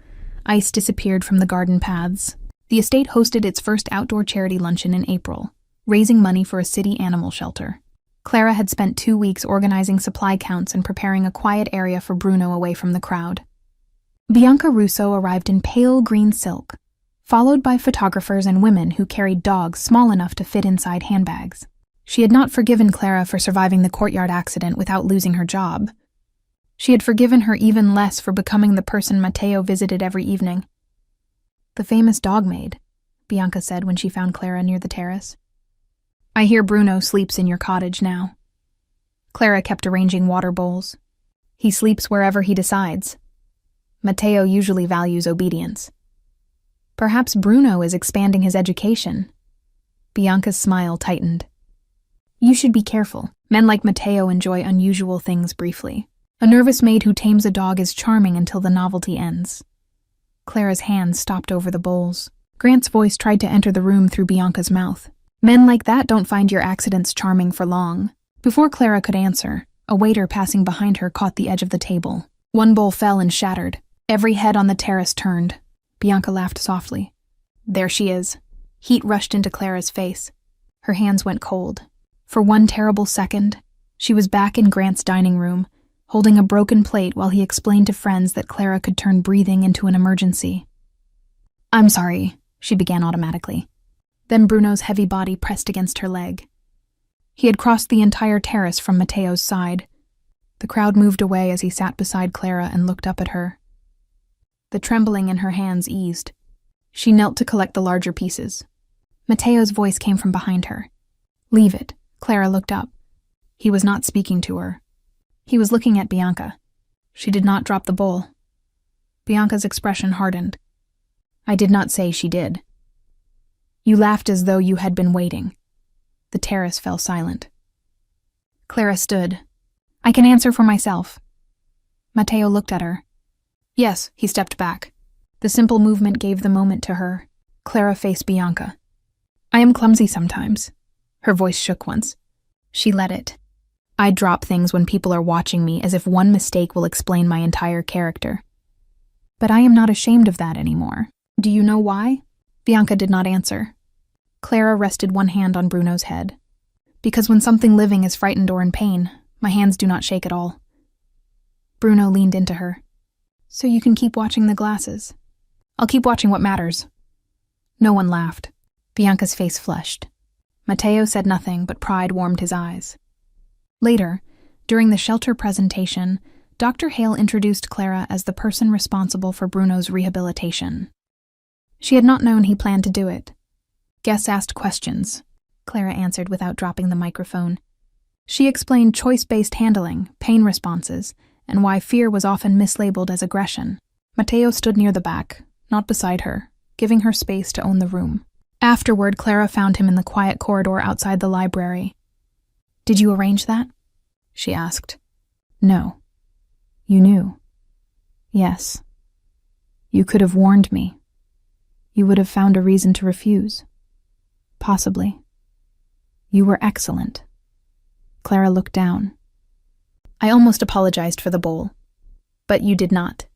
Ice disappeared from the garden paths. The estate hosted its first outdoor charity luncheon in April, raising money for a city animal shelter. Clara had spent 2 weeks organizing supply counts and preparing a quiet area for Bruno away from the crowd. Bianca Russo arrived in pale green silk, followed by photographers and women who carried dogs small enough to fit inside handbags. She had not forgiven Clara for surviving the courtyard accident without losing her job. She had forgiven her even less for becoming the person Matteo visited every evening. The famous dog Maid, Bianca said when she found Clara near the terrace. I hear Bruno sleeps in your cottage now. Clara kept arranging water bowls. He sleeps wherever he decides. Matteo usually values obedience. Perhaps Bruno is expanding his education. Bianca's smile tightened. You should be careful. Men like Matteo enjoy unusual things briefly. A nervous maid who tames a dog is charming until the novelty ends. Clara's hands stopped over the bowls. Grant's voice tried to enter the room through Bianca's mouth. Men like that don't find your accidents charming for long. Before Clara could answer, a waiter passing behind her caught the edge of the table. One bowl fell and shattered. Every head on the terrace turned. Bianca laughed softly. There she is. Heat rushed into Clara's face. Her hands went cold. For one terrible second, she was back in Grant's dining room, holding a broken plate while he explained to friends that Clara could turn breathing into an emergency. I'm sorry, she began automatically. Then Bruno's heavy body pressed against her leg. He had crossed the entire terrace from Matteo's side. The crowd moved away as he sat beside Clara and looked up at her. The trembling in her hands eased. She knelt to collect the larger pieces. Matteo's voice came from behind her. Leave it. Clara looked up. He was not speaking to her. He was looking at Bianca. She did not drop the bowl. Bianca's expression hardened. I did not say she did. You laughed as though you had been waiting. The terrace fell silent. Clara stood. I can answer for myself. Matteo looked at her. Yes, he stepped back. The simple movement gave the moment to her. Clara faced Bianca. I am clumsy sometimes. Her voice shook once. She let it. I drop things when people are watching me as if one mistake will explain my entire character. But I am not ashamed of that anymore. Do you know why? Bianca did not answer. Clara rested one hand on Bruno's head. Because when something living is frightened or in pain, my hands do not shake at all. Bruno leaned into her. So you can keep watching the glasses. I'll keep watching what matters. No one laughed. Bianca's face flushed. Matteo said nothing, but pride warmed his eyes. Later, during the shelter presentation, Dr. Hale introduced Clara as the person responsible for Bruno's rehabilitation. She had not known he planned to do it. Guests asked questions. Clara answered without dropping the microphone. She explained choice-based handling, pain responses, and why fear was often mislabeled as aggression. Mateo stood near the back, not beside her, giving her space to own the room. Afterward, Clara found him in the quiet corridor outside the library. "Did you arrange that?" she asked. "No. You knew." "Yes. You could have warned me. You would have found a reason to refuse. Possibly. You were excellent." Clara looked down. "I almost apologized for the bowl. But you did not.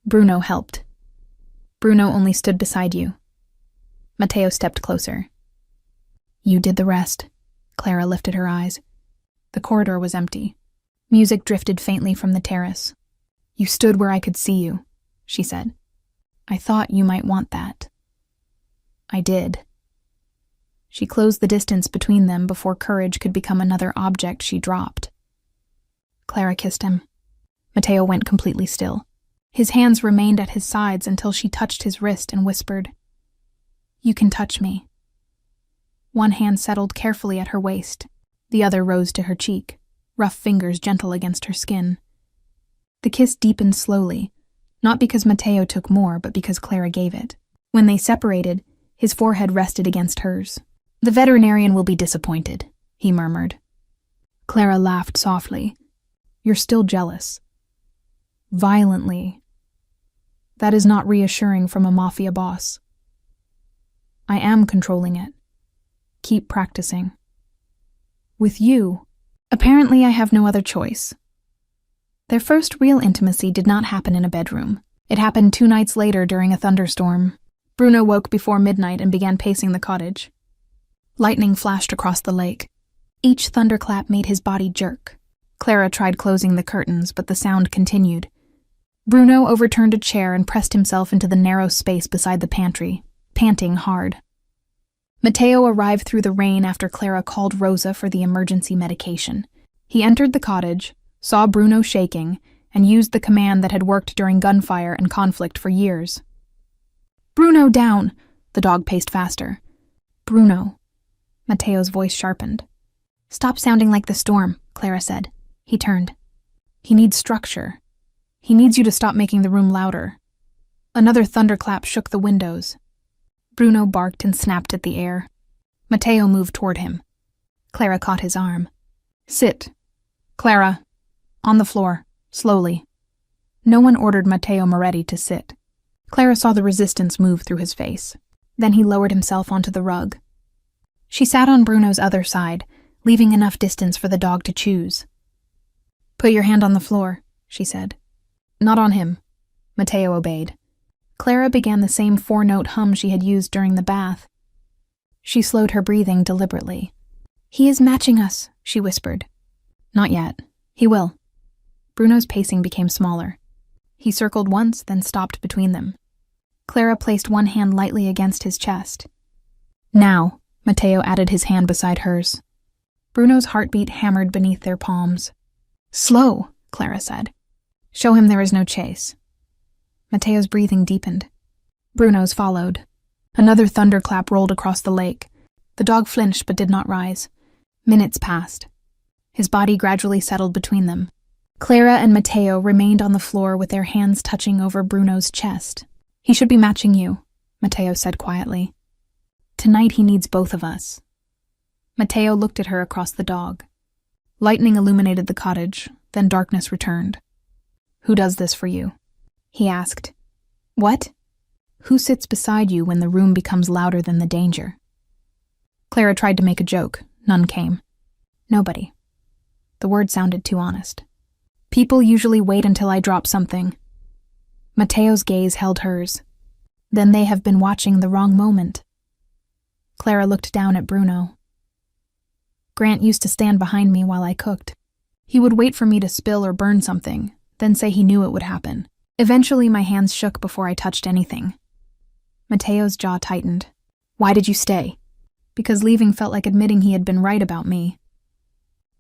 Bruno helped. Bruno only stood beside you." Mateo stepped closer. "You did the rest." Clara lifted her eyes. The corridor was empty. Music drifted faintly from the terrace. "You stood where I could see you," she said. "I thought you might want that." "I did." She closed the distance between them before courage could become another object she dropped. Clara kissed him. Mateo went completely still. His hands remained at his sides until she touched his wrist and whispered, "You can touch me." One hand settled carefully at her waist. The other rose to her cheek, rough fingers gentle against her skin. The kiss deepened slowly, not because Mateo took more, but because Clara gave it. When they separated, his forehead rested against hers. "The veterinarian will be disappointed," he murmured. Clara laughed softly. "You're still jealous." "Violently. That is not reassuring from a Mafia boss." "I am controlling it. Keep practicing." "With you, apparently I have no other choice." Their first real intimacy did not happen in a bedroom. It happened 2 nights later during a thunderstorm. Bruno woke before midnight and began pacing the cottage. Lightning flashed across the lake. Each thunderclap made his body jerk. Clara tried closing the curtains, but the sound continued. Bruno overturned a chair and pressed himself into the narrow space beside the pantry, panting hard. Mateo arrived through the rain after Clara called Rosa for the emergency medication. He entered the cottage, saw Bruno shaking, and used the command that had worked during gunfire and conflict for years. "Bruno, down!" The dog paced faster. "Bruno." Mateo's voice sharpened. "Stop sounding like the storm," Clara said. He turned. "He needs structure. He needs you to stop making the room louder." Another thunderclap shook the windows. Bruno barked and snapped at the air. Mateo moved toward him. Clara caught his arm. "Sit. Clara." On the floor, slowly. No one ordered Matteo Moretti to sit. Clara saw the resistance move through his face. Then he lowered himself onto the rug. She sat on Bruno's other side, leaving enough distance for the dog to choose. "Put your hand on the floor," she said. "Not on him." Matteo obeyed. Clara began the same 4-note hum she had used during the bath. She slowed her breathing deliberately. "He is matching us," she whispered. "Not yet. He will." Bruno's pacing became smaller. He circled once, then stopped between them. Clara placed one hand lightly against his chest. "Now," Matteo added his hand beside hers. Bruno's heartbeat hammered beneath their palms. "Slow," Clara said. "Show him there is no chase." Matteo's breathing deepened. Bruno's followed. Another thunderclap rolled across the lake. The dog flinched but did not rise. Minutes passed. His body gradually settled between them. Clara and Matteo remained on the floor with their hands touching over Bruno's chest. "He should be matching you," Matteo said quietly. "Tonight he needs both of us." Matteo looked at her across the dog. Lightning illuminated the cottage, then darkness returned. "Who does this for you?" he asked. "What?" "Who sits beside you when the room becomes louder than the danger?" Clara tried to make a joke. None came. "Nobody." The word sounded too honest. "People usually wait until I drop something." Matteo's gaze held hers. "Then they have been watching the wrong moment." Clara looked down at Bruno. "Grant used to stand behind me while I cooked. He would wait for me to spill or burn something, then say he knew it would happen. Eventually my hands shook before I touched anything." Matteo's jaw tightened. "Why did you stay?" "Because leaving felt like admitting he had been right about me.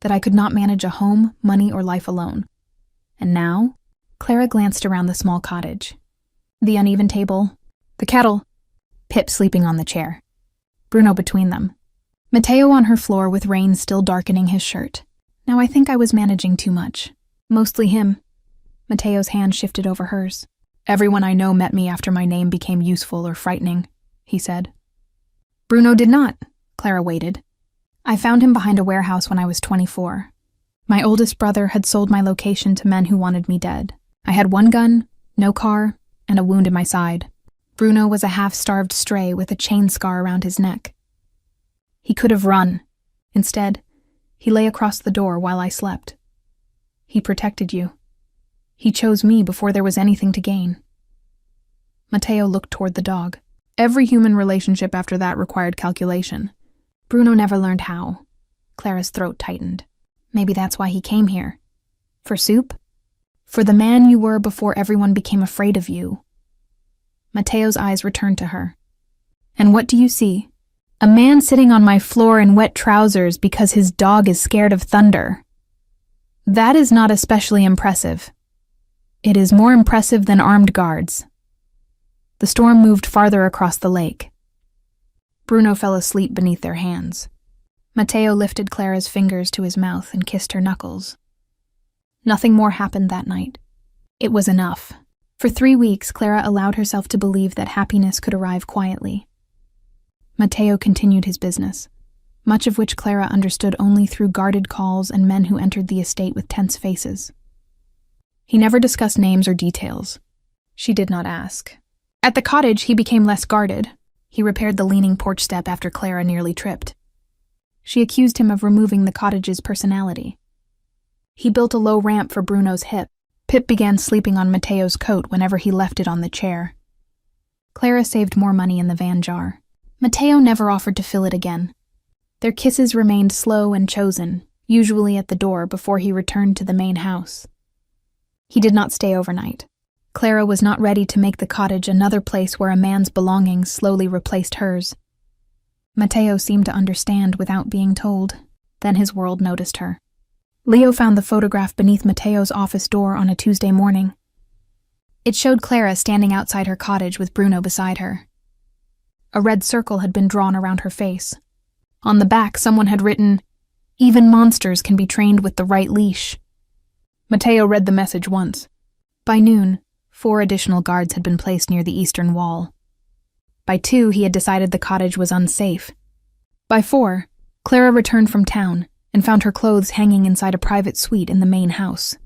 That I could not manage a home, money, or life alone. And now?" Clara glanced around the small cottage. The uneven table, the kettle, Pip sleeping on the chair, Bruno between them, Matteo on her floor with rain still darkening his shirt. Now I think I was managing too much. Mostly him. Mateo's hand shifted over hers. Everyone I know met me after my name became useful or frightening, he said. Bruno did not, Clara waited. I found him behind a warehouse when I was 24. My oldest brother had sold my location to men who wanted me dead. I had one gun, no car, and a wound in my side. Bruno was a half-starved stray with a chain scar around his neck. He could have run. Instead, he lay across the door while I slept. He protected you. He chose me before there was anything to gain. Mateo looked toward the dog. Every human relationship after that required calculation. Bruno never learned how. Clara's throat tightened. Maybe that's why he came here. For soup? For the man you were before everyone became afraid of you. Mateo's eyes returned to her. And what do you see? A man sitting on my floor in wet trousers because his dog is scared of thunder. That is not especially impressive. It is more impressive than armed guards. The storm moved farther across the lake. Bruno fell asleep beneath their hands. Mateo lifted Clara's fingers to his mouth and kissed her knuckles. Nothing more happened that night. It was enough. For 3 weeks, Clara allowed herself to believe that happiness could arrive quietly. Mateo continued his business, much of which Clara understood only through guarded calls and men who entered the estate with tense faces. He never discussed names or details. She did not ask. At the cottage, he became less guarded. He repaired the leaning porch step after Clara nearly tripped. She accused him of removing the cottage's personality. He built a low ramp for Bruno's hip. Pip began sleeping on Mateo's coat whenever he left it on the chair. Clara saved more money in the van jar. Mateo never offered to fill it again. Their kisses remained slow and chosen, usually at the door before he returned to the main house. He did not stay overnight. Clara was not ready to make the cottage another place where a man's belongings slowly replaced hers. Mateo seemed to understand without being told. Then his world noticed her. Leo found the photograph beneath Mateo's office door on a Tuesday morning. It showed Clara standing outside her cottage with Bruno beside her. A red circle had been drawn around her face. On the back, someone had written, "Even monsters can be trained with the right leash." Mateo read the message once. By noon, 4 additional guards had been placed near the eastern wall. By 2, he had decided the cottage was unsafe. By 4, Clara returned from town and found her clothes hanging inside a private suite in the main house.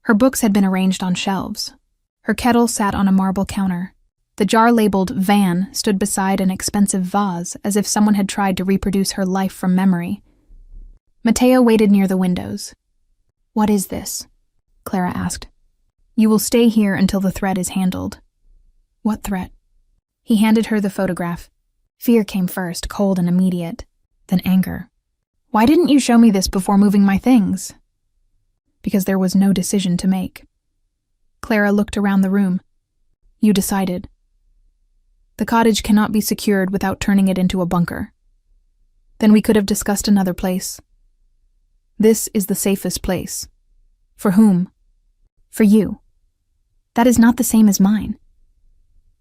Her books had been arranged on shelves. Her kettle sat on a marble counter. The jar labeled Van stood beside an expensive vase, as if someone had tried to reproduce her life from memory. Mateo waited near the windows. "What is this?" Clara asked. "You will stay here until the threat is handled." "What threat?" He handed her the photograph. Fear came first, cold and immediate, then anger. "Why didn't you show me this before moving my things?" Because there was no decision to make. Clara looked around the room. "You decided. The cottage cannot be secured without turning it into a bunker. Then we could have discussed another place. This is the safest place. For whom? For you. That is not the same as mine."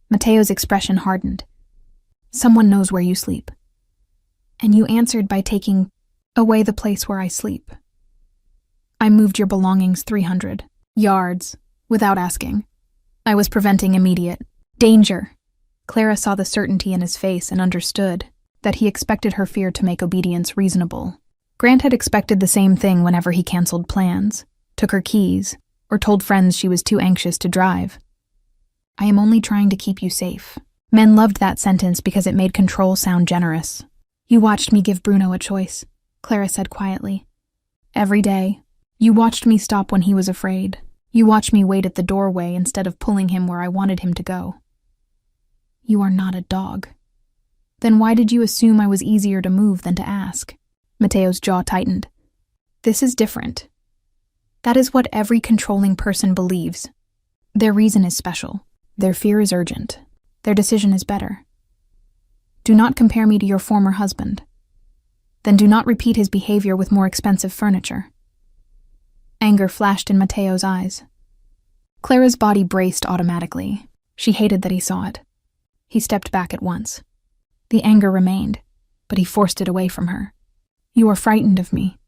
Mateo's expression hardened. "Someone knows where you sleep. And you answered by taking away the place where I sleep. I moved your belongings 300 yards without asking. I was preventing immediate danger." Clara saw the certainty in his face and understood that he expected her fear to make obedience reasonable. Grant had expected the same thing whenever he canceled plans, took her keys, or told friends she was too anxious to drive. "I am only trying to keep you safe." Men loved that sentence because it made control sound generous. "You watched me give Bruno a choice," Clara said quietly. "Every day. You watched me stop when he was afraid. You watched me wait at the doorway instead of pulling him where I wanted him to go. You are not a dog. Then why did you assume I was easier to move than to ask?" Mateo's jaw tightened. "This is different. That is what every controlling person believes. Their reason is special. Their fear is urgent. Their decision is better. Do not compare me to your former husband. Then do not repeat his behavior with more expensive furniture." Anger flashed in Mateo's eyes. Clara's body braced automatically. She hated that he saw it. He stepped back at once. The anger remained, but he forced it away from her. "You are frightened of me."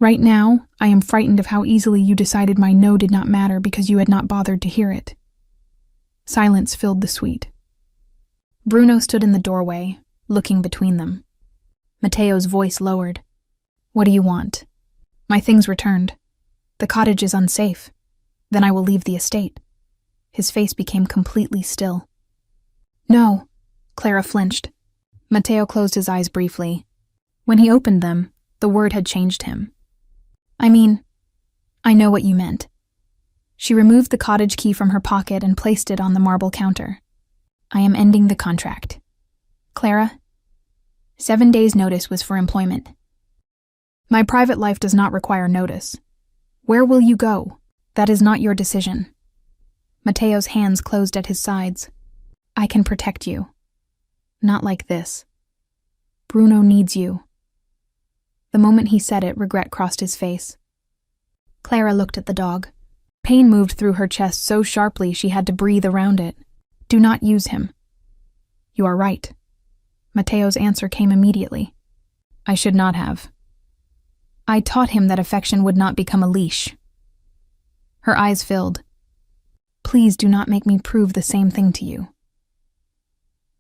Right now, I am frightened of how easily you decided my no did not matter because you had not bothered to hear it. Silence filled the suite. Bruno stood in the doorway, looking between them. Matteo's voice lowered. What do you want? My things returned. The cottage is unsafe. Then I will leave the estate. His face became completely still. No, Clara flinched. Matteo closed his eyes briefly. When he opened them, the word had changed him. I know what you meant. She removed the cottage key from her pocket and placed it on the marble counter. I am ending the contract. Clara, 7 days' notice was for employment. My private life does not require notice. Where will you go? That is not your decision. Matteo's hands closed at his sides. I can protect you. Not like this. Bruno needs you. The moment he said it, regret crossed his face. Clara looked at the dog. Pain moved through her chest so sharply she had to breathe around it. Do not use him. You are right. Matteo's answer came immediately. I should not have. I taught him that affection would not become a leash. Her eyes filled. Please do not make me prove the same thing to you.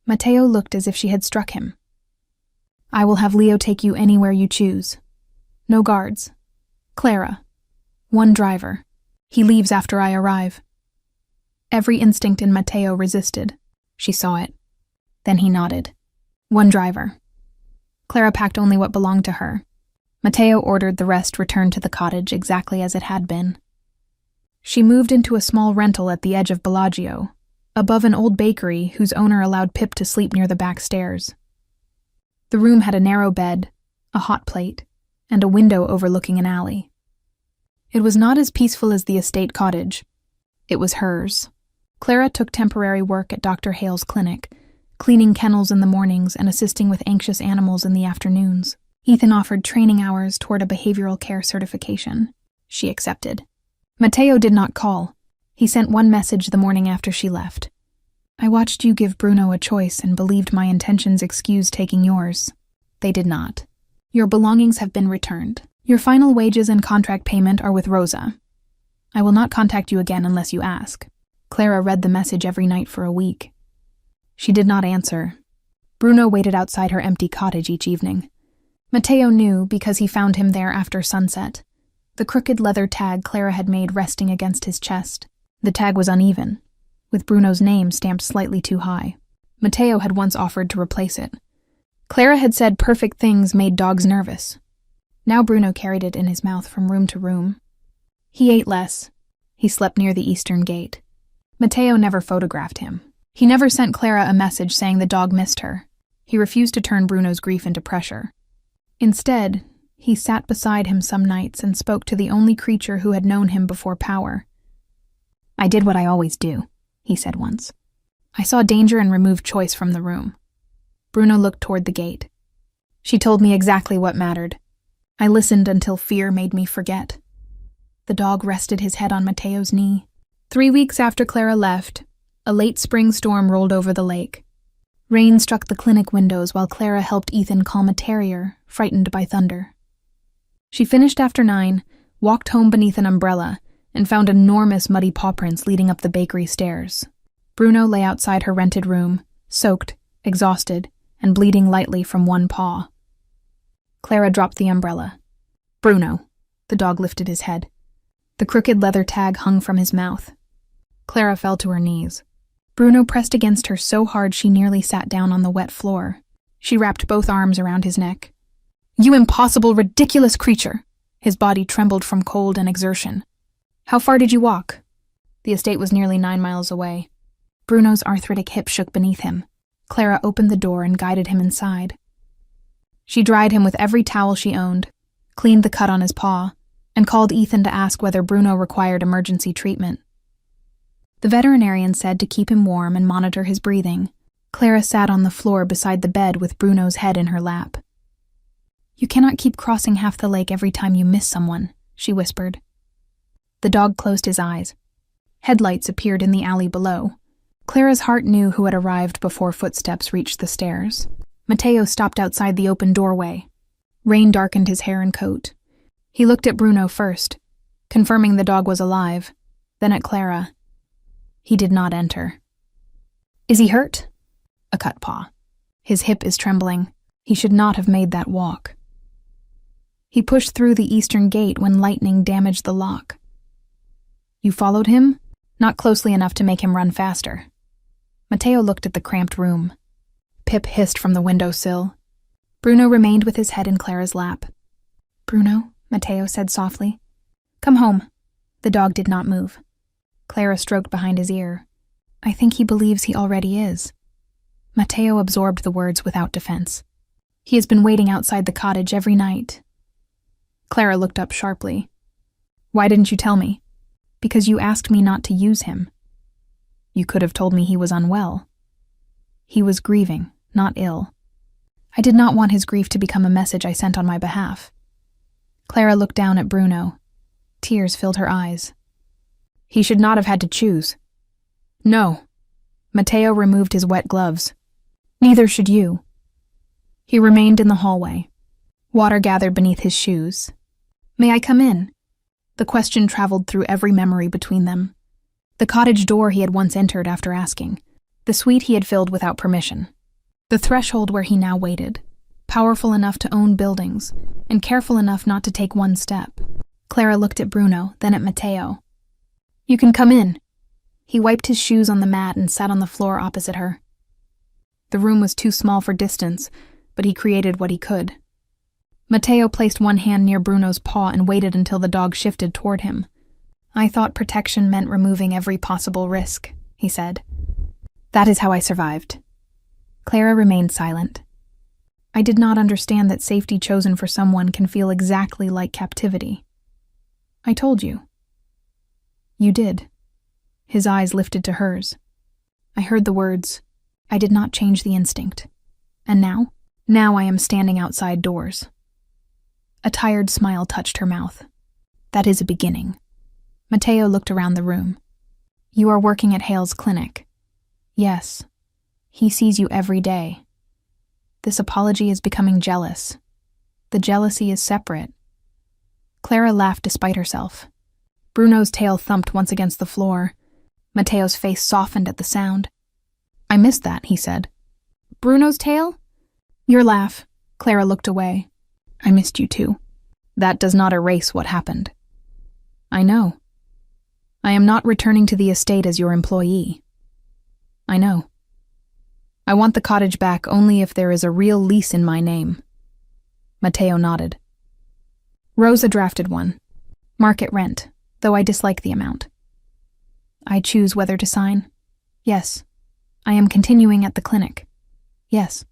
Matteo looked as if she had struck him. I will have Leo take you anywhere you choose. No guards. Clara. One driver. He leaves after I arrive. Every instinct in Matteo resisted. She saw it. Then he nodded. One driver. Clara packed only what belonged to her. Matteo ordered the rest returned to the cottage exactly as it had been. She moved into a small rental at the edge of Bellagio, above an old bakery whose owner allowed Pip to sleep near the back stairs. The room had a narrow bed, a hot plate, and a window overlooking an alley. It was not as peaceful as the estate cottage. It was hers. Clara took temporary work at Dr. Hale's clinic, cleaning kennels in the mornings and assisting with anxious animals in the afternoons. Ethan offered training hours toward a behavioral care certification. She accepted. Matteo did not call. He sent one message the morning after she left. I watched you give Bruno a choice and believed my intentions excused taking yours. They did not. Your belongings have been returned. Your final wages and contract payment are with Rosa. I will not contact you again unless you ask. Clara read the message every night for a week. She did not answer. Bruno waited outside her empty cottage each evening. Matteo knew because he found him there after sunset. The crooked leather tag Clara had made resting against his chest. The tag was uneven, with Bruno's name stamped slightly too high. Matteo had once offered to replace it. Clara had said perfect things made dogs nervous. Now Bruno carried it in his mouth from room to room. He ate less. He slept near the eastern gate. Matteo never photographed him. He never sent Clara a message saying the dog missed her. He refused to turn Bruno's grief into pressure. Instead, he sat beside him some nights and spoke to the only creature who had known him before power. I did what I always do, he said once. I saw danger and removed choice from the room. Bruno looked toward the gate. She told me exactly what mattered. I listened until fear made me forget. The dog rested his head on Matteo's knee. 3 weeks after Clara left, a late spring storm rolled over the lake. Rain struck the clinic windows while Clara helped Ethan calm a terrier, frightened by thunder. She finished after 9, walked home beneath an umbrella, and found enormous muddy paw prints leading up the bakery stairs. Bruno lay outside her rented room, soaked, exhausted, and bleeding lightly from one paw. Clara dropped the umbrella. Bruno. The dog lifted his head. The crooked leather tag hung from his mouth. Clara fell to her knees. Bruno pressed against her so hard she nearly sat down on the wet floor. She wrapped both arms around his neck. You impossible, ridiculous creature! His body trembled from cold and exertion. How far did you walk? The estate was nearly 9 miles away. Bruno's arthritic hip shook beneath him. Clara opened the door and guided him inside. She dried him with every towel she owned, cleaned the cut on his paw, and called Ethan to ask whether Bruno required emergency treatment. The veterinarian said to keep him warm and monitor his breathing. Clara sat on the floor beside the bed with Bruno's head in her lap. You cannot keep crossing half the lake every time you miss someone, she whispered. The dog closed his eyes. Headlights appeared in the alley below. Clara's heart knew who had arrived before footsteps reached the stairs. Matteo stopped outside the open doorway. Rain darkened his hair and coat. He looked at Bruno first, confirming the dog was alive, then at Clara. He did not enter. Is he hurt? A cut paw. His hip is trembling. He should not have made that walk. He pushed through the eastern gate when lightning damaged the lock. You followed him? Not closely enough to make him run faster. Matteo looked at the cramped room. Pip hissed from the windowsill. Bruno remained with his head in Clara's lap. Bruno, Matteo said softly. Come home. The dog did not move. Clara stroked behind his ear. I think he believes he already is. Matteo absorbed the words without defense. He has been waiting outside the cottage every night. Clara looked up sharply. Why didn't you tell me? Because you asked me not to use him. You could have told me he was unwell. He was grieving, not ill. I did not want his grief to become a message I sent on my behalf. Clara looked down at Bruno. Tears filled her eyes. He should not have had to choose. No. Matteo removed his wet gloves. Neither should you. He remained in the hallway. Water gathered beneath his shoes. May I come in? The question traveled through every memory between them. The cottage door he had once entered after asking. The suite he had filled without permission. The threshold where he now waited, powerful enough to own buildings, and careful enough not to take one step. Clara looked at Bruno, then at Matteo. You can come in. He wiped his shoes on the mat and sat on the floor opposite her. The room was too small for distance, but he created what he could. Matteo placed one hand near Bruno's paw and waited until the dog shifted toward him. I thought protection meant removing every possible risk, he said. That is how I survived. Clara remained silent. I did not understand that safety chosen for someone can feel exactly like captivity. I told you. You did. His eyes lifted to hers. I heard the words. I did not change the instinct. And now? Now I am standing outside doors. A tired smile touched her mouth. That is a beginning. Matteo looked around the room. You are working at Hale's clinic. Yes. He sees you every day. This apology is becoming jealous. The jealousy is separate. Clara laughed despite herself. Bruno's tail thumped once against the floor. Matteo's face softened at the sound. I missed that, he said. Bruno's tail? Your laugh. Clara looked away. I missed you too. That does not erase what happened. I know. I am not returning to the estate as your employee. I know. I want the cottage back only if there is a real lease in my name. Matteo nodded. Rosa drafted one. Market rent, though I dislike the amount. I choose whether to sign. Yes. I am continuing at the clinic. Yes.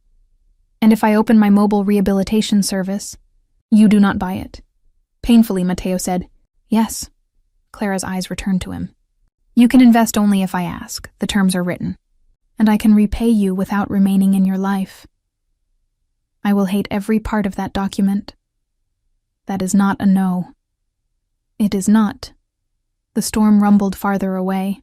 And if I open my mobile rehabilitation service, you do not buy it. Painfully, Matteo said, Yes. Clara's eyes returned to him. You can invest only if I ask. The terms are written. And I can repay you without remaining in your life. I will hate every part of that document. That is not a no. It is not. The storm rumbled farther away.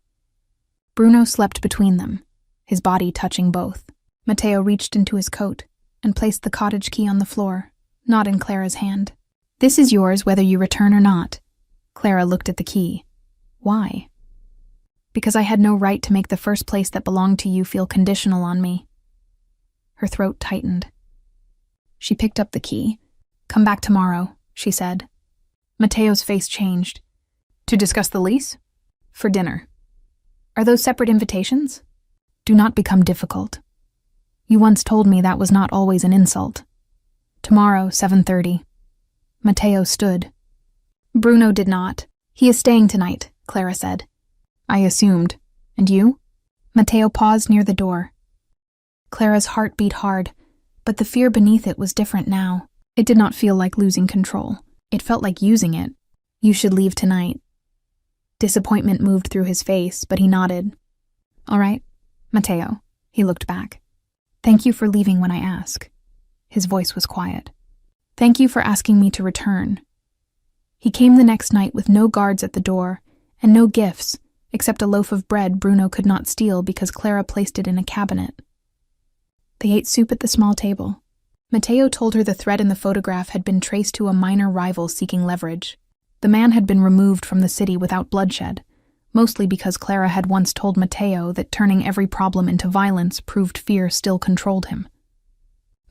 Bruno slept between them, his body touching both. Matteo reached into his coat and placed the cottage key on the floor, not in Clara's hand. This is yours whether you return or not. Clara looked at the key. Why? Because I had no right to make the first place that belonged to you feel conditional on me. Her throat tightened. She picked up the key. Come back tomorrow, she said. Matteo's face changed. To discuss the lease? For dinner. Are those separate invitations? Do not become difficult. You once told me that was not always an insult. Tomorrow, 7:30. Matteo stood. Bruno did not. He is staying tonight, Clara said. I assumed. And you? Matteo paused near the door. Clara's heart beat hard, but the fear beneath it was different now. It did not feel like losing control. It felt like using it. You should leave tonight. Disappointment moved through his face, but he nodded. All right, Matteo. He looked back. Thank you for leaving when I ask. His voice was quiet. Thank you for asking me to return. He came the next night with no guards at the door, and no gifts, except a loaf of bread Bruno could not steal because Clara placed it in a cabinet. They ate soup at the small table. Mateo told her the thread in the photograph had been traced to a minor rival seeking leverage. The man had been removed from the city without bloodshed, mostly because Clara had once told Mateo that turning every problem into violence proved fear still controlled him.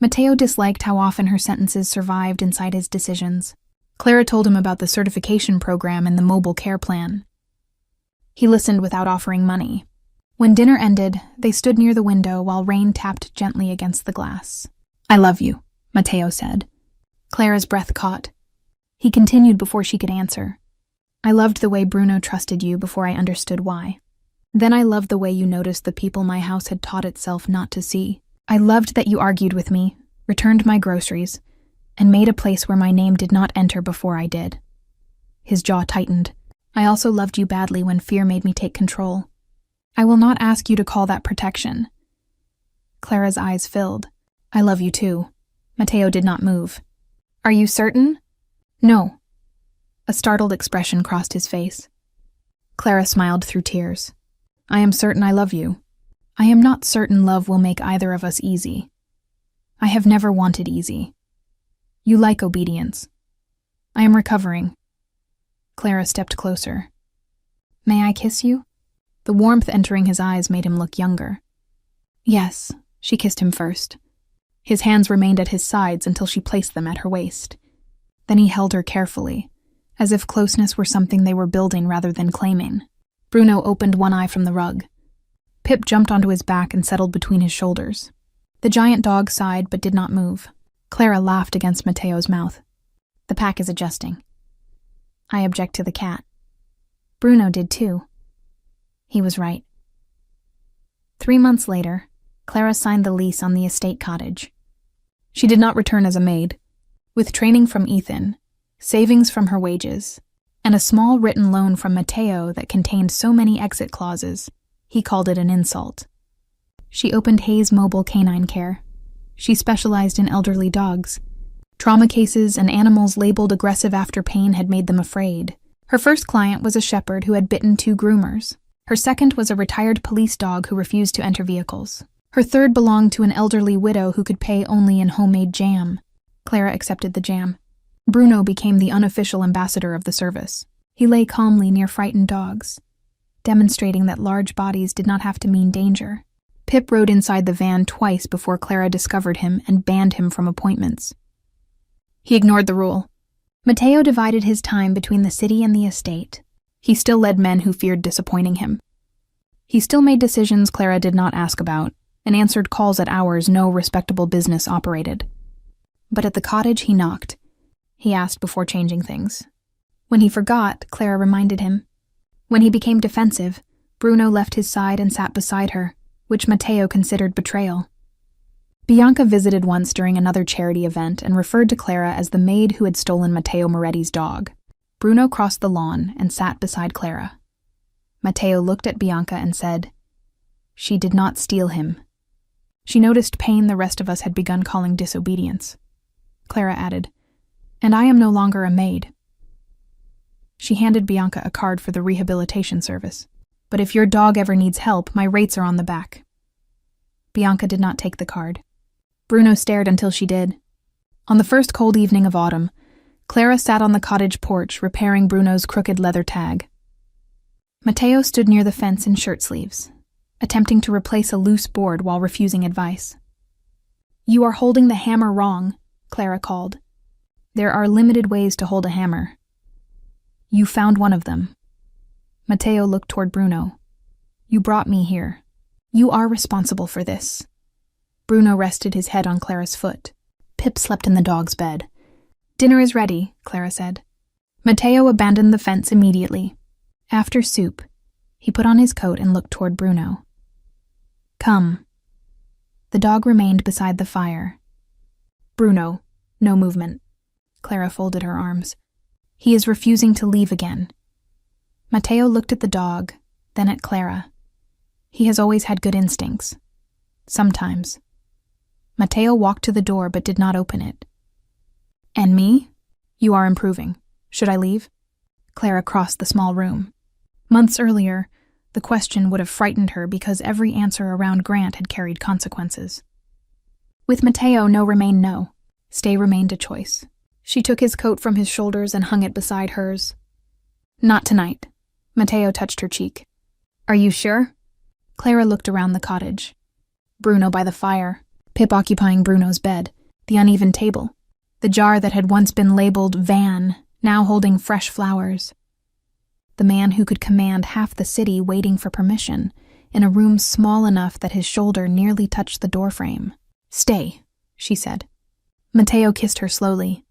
Mateo disliked how often her sentences survived inside his decisions. Clara told him about the certification program and the mobile care plan. He listened without offering money. When dinner ended, they stood near the window while rain tapped gently against the glass. "I love you," Mateo said. Clara's breath caught. He continued before she could answer. "I loved the way Bruno trusted you before I understood why. Then I loved the way you noticed the people my house had taught itself not to see. I loved that you argued with me, returned my groceries, and made a place where my name did not enter before I did." His jaw tightened. "I also loved you badly when fear made me take control. I will not ask you to call that protection." Clara's eyes filled. "I love you too." Mateo did not move. "Are you certain?" "No." A startled expression crossed his face. Clara smiled through tears. "I am certain I love you. I am not certain love will make either of us easy. I have never wanted easy. You like obedience. I am recovering." Clara stepped closer. "May I kiss you?" The warmth entering his eyes made him look younger. "Yes," she kissed him first. His hands remained at his sides until she placed them at her waist. Then he held her carefully, as if closeness were something they were building rather than claiming. Bruno opened one eye from the rug. Pip jumped onto his back and settled between his shoulders. The giant dog sighed but did not move. Clara laughed against Mateo's mouth. "The pack is adjusting." "I object to the cat." Bruno did too. He was right. 3 months later, Clara signed the lease on the estate cottage. She did not return as a maid. With training from Ethan, savings from her wages, and a small written loan from Mateo that contained so many exit clauses, he called it an insult. She opened Hayes Mobile Canine Care. She specialized in elderly dogs. Trauma cases and animals labeled aggressive after pain had made them afraid. Her first client was a shepherd who had bitten 2 groomers. Her second was a retired police dog who refused to enter vehicles. Her third belonged to an elderly widow who could pay only in homemade jam. Clara accepted the jam. Bruno became the unofficial ambassador of the service. He lay calmly near frightened dogs, demonstrating that large bodies did not have to mean danger. Pip rode inside the van twice before Clara discovered him and banned him from appointments. He ignored the rule. Mateo divided his time between the city and the estate. He still led men who feared disappointing him. He still made decisions Clara did not ask about, and answered calls at hours no respectable business operated. But at the cottage he knocked. He asked before changing things. When he forgot, Clara reminded him. When he became defensive, Bruno left his side and sat beside her, which Mateo considered betrayal. Bianca visited once during another charity event and referred to Clara as the maid who had stolen Matteo Moretti's dog. Bruno crossed the lawn and sat beside Clara. Matteo looked at Bianca and said, "She did not steal him." She noticed pain the rest of us had begun calling disobedience. Clara added, "And I am no longer a maid." She handed Bianca a card for the rehabilitation service. "But if your dog ever needs help, my rates are on the back." Bianca did not take the card. Bruno stared until she did. On the first cold evening of autumn, Clara sat on the cottage porch repairing Bruno's crooked leather tag. Mateo stood near the fence in shirt sleeves, attempting to replace a loose board while refusing advice. "You are holding the hammer wrong," Clara called. "There are limited ways to hold a hammer. You found one of them." Mateo looked toward Bruno. "You brought me here. You are responsible for this." Bruno rested his head on Clara's foot. Pip slept in the dog's bed. "Dinner is ready," Clara said. Mateo abandoned the fence immediately. After soup, he put on his coat and looked toward Bruno. "Come." The dog remained beside the fire. "Bruno, no movement." Clara folded her arms. "He is refusing to leave again." Mateo looked at the dog, then at Clara. He has always had good instincts. Sometimes. Mateo walked to the door but did not open it. "And me? You are improving. Should I leave?" Clara crossed the small room. Months earlier, the question would have frightened her because every answer around Grant had carried consequences. With Mateo, no remained no. Stay remained a choice. She took his coat from his shoulders and hung it beside hers. Not tonight. Matteo touched her cheek. Are you sure? Clara looked around the cottage. Bruno by the fire, Pip occupying Bruno's bed, the uneven table, the jar that had once been labeled Van, now holding fresh flowers. The man who could command half the city waiting for permission, in a room small enough that his shoulder nearly touched the doorframe. Stay, she said. Matteo kissed her slowly.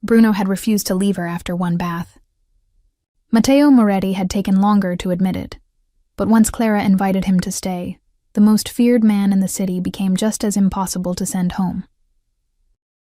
Bruno had refused to leave her after one bath. Matteo Moretti had taken longer to admit it, but once Clara invited him to stay, the most feared man in the city became just as impossible to send home.